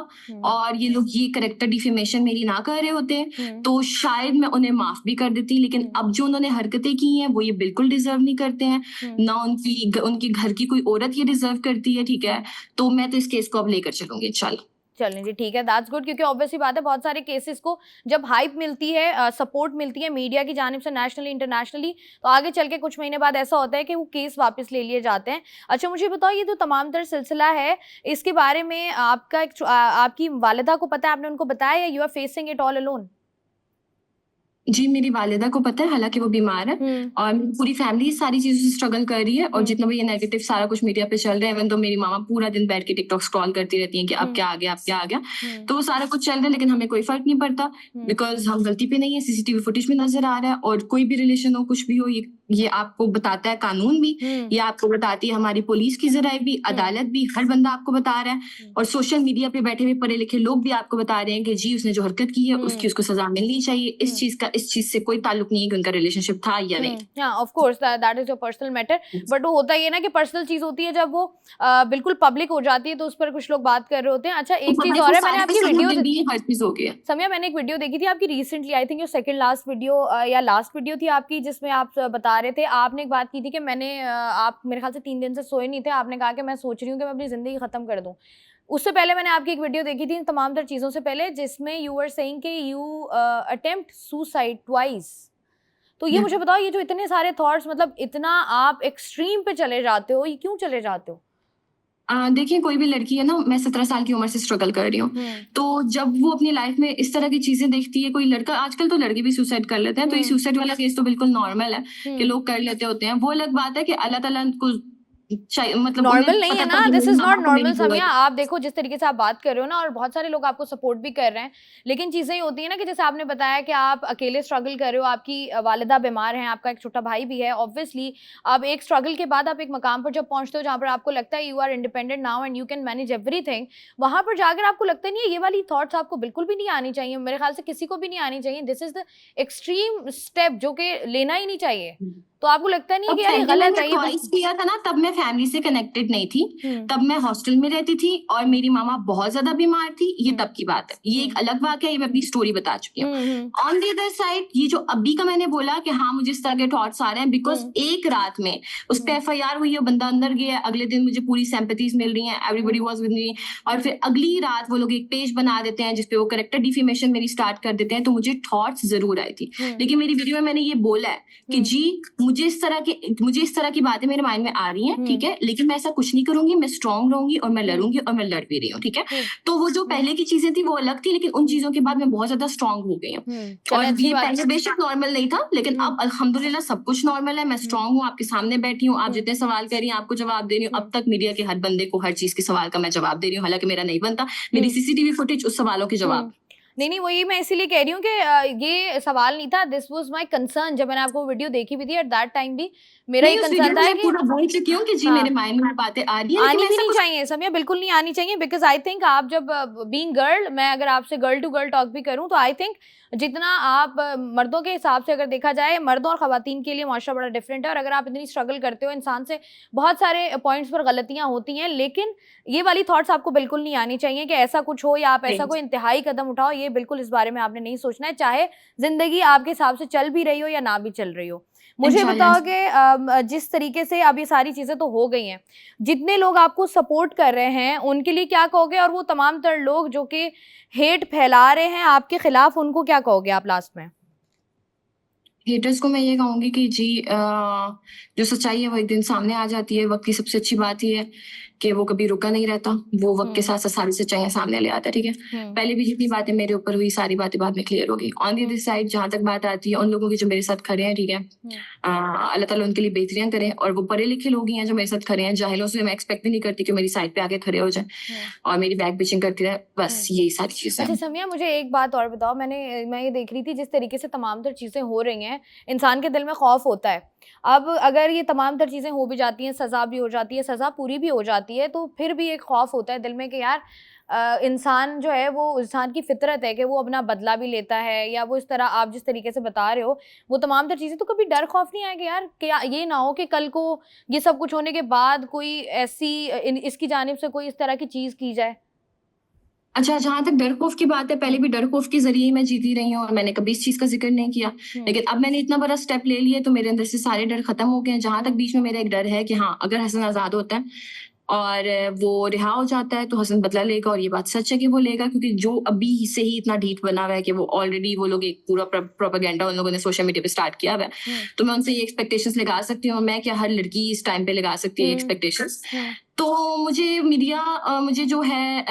और ये लोग ये कैरेक्टर डिफेमेशन मेरी ना कर रहे होते, तो शायद मैं उन्हें माफ भी कर देती। लेकिन अब जो उन्होंने हरकतें की हैं वो ये बिल्कुल डिजर्व नहीं करते हैं, ना उनकी घर की कोई औरत ये डिजर्व करती है, ठीक है। तो मैं तो इस केस को अब लेकर चलूंगी इंशाल्लाह। चलें जी, ठीक है, दैट्स गुड। क्योंकि ऑब्वियसली बात है, बहुत सारे केसेस को जब हाइप मिलती है, सपोर्ट मिलती है मीडिया की जानिब से नेशनली इंटरनेशनली, तो आगे चल के कुछ महीने बाद ऐसा होता है कि वो केस वापस ले लिए जाते हैं। अच्छा, मुझे बताओ, ये जो तमाम तर सिलसिला है, इसके बारे में आपकी वालिदा को पता है, आपने उनको बताया, या you are facing it all alone? जी, मेरी वालिदा को पता है, हालांकि वो बीमार है, और पूरी फैमिली सारी चीजों से स्ट्रगल कर रही है। और जितना भी ये नेगेटिव सारा कुछ मीडिया पे चल रहा है, इवन तो मेरी मामा पूरा दिन बैठ के टिकटॉक स्क्रॉल करती रहती हैं कि अब क्या आ गया, अब क्या आ गया। तो वो सारा कुछ चल रहा है, लेकिन हमें कोई फर्क नहीं पड़ता, बिकॉज हम गलती पे नहीं है, सीसीटीवी फुटेज में नजर आ रहा है। और कोई भी रिलेशन हो, कुछ भी हो, ये आपको बताता है कानून भी, ये आपको बताती है हमारी पुलिस की जराये भी, अदालत भी, हर बंदा आपको बता रहा है। और सोशल मीडिया पे बैठे हुए पढ़े लिखे लोग भी आपको बता रहे हैं कि जी उसने जो हरकत की है उसको सजा मिलनी चाहिए। इस चीज से कोई ताल्लुक नहीं है कि उनका रिलेशनशिप था या नहीं। हाँ, of course that is your personal matter, but वो होता ही है ना कि पर्सनल चीज होती है, जब वो बिल्कुल पब्लिक हो जाती है तो उस पर कुछ लोग बात कर रहे होते हैं। अच्छा, एक चीज और है, मैंने आपकी वीडियो समिया, मैंने एक वीडियो देखी थी आपकी recently, I think your second last video या लास्ट वीडियो थी आपकी, जिसमें आप बता रहे थे, आपने एक बात की थी कि मैंने आप मेरे ख्याल से 3 दिन से सोए नहीं थे, आपने कहा कि मैं सोच रही हूँ कि मैं अपनी जिंदगी खत्म कर दूं। उससे पहले मैंने आपकी एक वीडियो देखी थी तमाम तर चीजों से पहले, जिसमें यू वर सेइंग कि यू अटेम्प्ट सुसाइड ट्वाइस। तो ये मुझे बताओ, ये जो इतने सारे थॉट्स, मतलब इतना आप एक्सट्रीम पे चले जाते हो, ये क्यों चले जाते हो? देखिए, कोई भी लड़की है ना, मैं 17 साल की उम्र से स्ट्रगल कर रही हूँ, तो जब वो अपनी लाइफ में इस तरह की चीजें देखती है, कोई लड़का, आजकल तो लड़के भी सुसाइड कर लेते हैं, तो ये सुसाइड वाला केस तो बिल्कुल नॉर्मल है कि लोग कर लेते होते हैं। वो अलग बात है कि अल्लाह ताला को मतलब नॉर्मल नहीं है ना, this is not normal Samiya. आप देखो जिस तरीके से आप बात कर रहे हो ना, और बहुत सारे लोग आपको सपोर्ट भी कर रहे हैं, लेकिन चीजें ये होती है ना कि जैसे आपने बताया कि आप अकेले स्ट्रगल कर रहे हो, आपकी वालिदा बीमार है, आपका एक छोटा भाई भी है, ऑब्वियसली अब एक स्ट्रगल के बाद आप एक मकाम पर जब पहुंचते हो जहां पर आपको लगता है you are independent now and you can manage everything, वहां पर जाकर आपको लगता नहीं है, ये वाली थॉट्स आपको बिल्कुल भी नहीं आनी चाहिए, मेरे ख्याल से किसी को भी नहीं आनी चाहिए। This is the extreme step जो कि लेना ही नहीं चाहिए। तो आपको लगता नहीं है कि यार ये गलत है? ये किया था ना, तब मैं फैमिली से कनेक्टेड नहीं थी, तब मैं हॉस्टल में रहती थी और मेरी मामा बहुत ज्यादा बीमार थी, ये तब की बात है, ये एक अलग बात है, ये मैं अपनी स्टोरी बता चुकी हूँ। ऑन द अदर साइड, ये जो अभी का मैंने बोला कि हाँ मुझे इस तरह के थॉट्स आ रहे हैं, बिकॉज एक रात में उस पर FIR हुई है, बंदा अंदर गया, अगले दिन मुझे पूरी सिंपैथीज मिल रही है, एवरीबॉडी वाज विद मी, और फिर अगली रात वो लोग एक पेज बना देते हैं जिसपे वो कैरेक्टर डिफेमेशन मेरी स्टार्ट कर देते हैं। तो मुझे थॉट्स जरूर आई थी, लेकिन मेरी वीडियो में मैंने ये बोला है कि जी मुझे इस तरह की बातें मेरे माइंड में आ रही हैं, ठीक है, लेकिन मैं ऐसा कुछ नहीं करूंगी, मैं स्ट्रांग रहूंगी और मैं लड़ूंगी और मैं लड़ भी रही हूँ, ठीक है। तो वो जो पहले की चीजें थी वो अलग थी, लेकिन उन चीजों के बाद मैं बहुत ज्यादा स्ट्रांग हो गई हूँ। और ये पहले बेशक नॉर्मल नहीं था, लेकिन अब अल्हम्दुलिल्लाह सब कुछ नॉर्मल है, मैं स्ट्रांग हूँ, आपके सामने बैठी हूँ, आप जितने सवाल कर रही हैं आपको जवाब दे रही हूँ। अब तक मीडिया के हर बंदे को हर चीज के सवाल का मैं जवाब दे रही हूँ, हालांकि मेरा नहीं बनता, मेरी CCTV फुटेज उस सवालों के जवाब। नहीं, वही मैं इसीलिए कह रही हूँ कि ये सवाल नहीं था, दिस वाज माय कंसर्न। जब मैंने आपको वीडियो देखी भी थी एट दैट टाइम भी मेरा ये कंसर्न था कि पूरा बोल चुकी हूँ कि जी मेरे माइंड में बातें आ रही हैं, आनी भी नहीं चाहिए समिया, बिल्कुल नहीं आनी चाहिए, बिकॉज आई थिंक आप जब बीइंग गर्ल, मैं अगर आपसे गर्ल टू गर्ल टॉक भी करूँ तो आई थिंक जितना आप मर्दों के हिसाब से अगर देखा जाए, मर्दों और खवातीन के लिए माशरा बड़ा डिफरेंट है, और अगर आप इतनी स्ट्रगल करते हो, इंसान से बहुत सारे पॉइंट्स पर गलतियां होती हैं, लेकिन ये वाली थॉट्स आपको बिल्कुल नहीं आनी चाहिए कि ऐसा कुछ हो या आप ऐसा कोई इंतहाई कदम उठाओ। ये बिल्कुल इस बारे में आपने नहीं सोचना है, चाहे जिंदगी आपके हिसाब से चल भी रही हो या ना भी चल रही हो। मुझे इंशाल्लाह। बताओ कि जिस तरीके से अब ये सारी चीज़ें तो हो गई हैं, जितने लोग आपको सपोर्ट कर रहे हैं, उनके लिए क्या कहोगे? और वो तमाम तर लोग जो कि हेट फैला रहे हैं आपके खिलाफ, उनको क्या कहोगे आप लास्ट में? हेटर्स को मैं ये कहूँगी कि जी जो सच्चाई है वो एक दिन सामने आ जाती है। वक़्त की सबसे अच्छी बात ये है कि वो कभी रुका नहीं रहता। वो वक़्त के साथ-साथ सारी सच्चाइयाँ सामने ले आता है, ठीक है? हुँ, पहले भी जितनी बातें मेरे ऊपर हुई, सारी बातें बाद में क्लियर हो गई। ऑन द अदर साइड जहाँ तक बात आती है उन लोगों की जो मेरे साथ खड़े हैं, ठीक है? अल्लाह ताला उनके लिए बेहतरियाँ करे और वो पढ़े-लिखे लोग ही हैं जो मेरे साथ खड़े हैं। जाहिलों से मैं एक्सपेक्ट भी नहीं करती कि मेरी साइड पे आके खड़े हो जाएँ और मेरी बैक बिचिंग करती रहें। बस यही सारी चीज़ें अच्छा हैं। समिया, मुझे एक बात और बताओ। मैं ये देख रही थी जिस तरीके से तमाम तर चीज़ें हो रही हैं, इंसान के दिल में खौफ होता है। अब अगर ये तमाम तर चीज़ें हो भी जाती हैं, सज़ा भी हो जाती है, सज़ा पूरी भी हो जाती है, तो फिर भी एक खौफ होता है दिल में कि यार इंसान जो है वो इंसान की फ़ितरत है कि वो अपना बदला भी लेता है, या वो इस तरह आप जिस तरीके से बता रहे हो, वो तमाम तर चीज़ें, तो कभी डर खौफ नहीं आया कि यार क्या ये ना हो कि कल को ये सब कुछ होने के बाद कोई ऐसी इसकी जानिब से कोई इस तरह की चीज़ की जाए? अच्छा, जहाँ तक डर खौफ की बात है, पहले भी डर खौफ के ज़रिए ही मैं जीती रही हूँ और मैंने कभी इस चीज़ का ज़िक्र नहीं किया। लेकिन अब मैंने इतना बड़ा स्टेप ले लिया तो मेरे अंदर से सारे डर खत्म हो गए हैं। जहाँ तक बीच में मेरा एक डर है कि हाँ, अगर हसन आज़ाद होता है और वो रिहा हो जाता है तो हसन बदला लेगा और ये बात सच है कि वो लेगा, क्योंकि जो अभी से ही इतना ढीठ बना हुआ है कि वो ऑलरेडी वो लोग एक पूरा प्रोपेगेंडा उन लोगों ने सोशल मीडिया पे स्टार्ट किया हुआ है। तो मैं उनसे ये एक्सपेक्टेशंस लगा सकती हूँ और मैं क्या हर लड़की इस टाइम पे लगा सकती है ये एक्सपेक्टेशंस। तो मुझे मीडिया मुझे जो है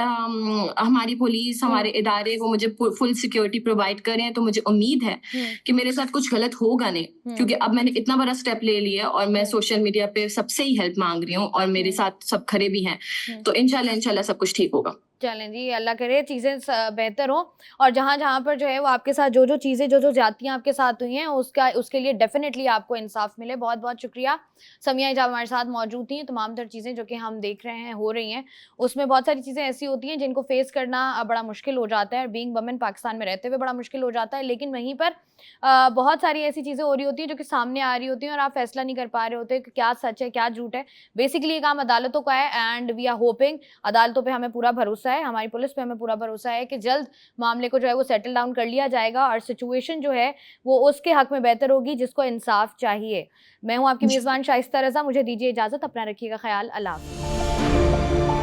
हमारी पुलिस, हमारे इदारे वो मुझे फुल सिक्योरिटी प्रोवाइड कर रहे हैं, तो मुझे उम्मीद है कि मेरे साथ कुछ गलत होगा नहीं, क्योंकि अब मैंने इतना बड़ा स्टेप ले लिया है और मैं सोशल मीडिया पे सबसे ही हेल्प मांग रही हूँ और मेरे साथ सब खड़े भी हैं। तो इंशाल्लाह सब कुछ ठीक होगा। चलें जी, अल्लाह करे चीज़ें बेहतर हों, और जहाँ-जहाँ पर जो है वो आपके साथ जो-जो चीज़ें, जो-जो ज़्यादतियाँ आपके साथ हुई हैं, उसके लिए डेफ़िनेटली आपको इंसाफ़ मिले। बहुत-बहुत शुक्रिया। समिया हिजाब हमारे साथ मौजूद थीं। तमाम तर चीज़ें जो कि हम देख रहे हैं, हो रही हैं, उसमें बहुत सारी चीज़ें ऐसी होती हैं जिनको फ़ेस करना बड़ा मुश्किल हो जाता है। बीइंग वुमन पाकिस्तान में रहते हुए बड़ा मुश्किल हो जाता है, लेकिन वहीं पर बहुत सारी ऐसी चीज़ें हो रही होती हैं जो कि सामने आ रही होती हैं और आप फ़ैसला नहीं कर पा रहे होते कि क्या सच है, क्या झूठ है। बेसिकली ये काम अदालतों का है, एंड वी आर होपिंग, अदालतों पे हमें पूरा भरोसा है, हमारी पुलिस पे हमें पूरा भरोसा है कि जल्द मामले को जो है वो सेटल डाउन कर लिया जाएगा और सिचुएशन जो है वो उसके हक में बेहतर होगी जिसको इंसाफ चाहिए। मैं हूँ आपकी मेज़बान शाइस्ता रज़ा, मुझे दीजिए इजाज़त, अपना रखिएगा ख़याल। अल्लाह हाफ़िज़।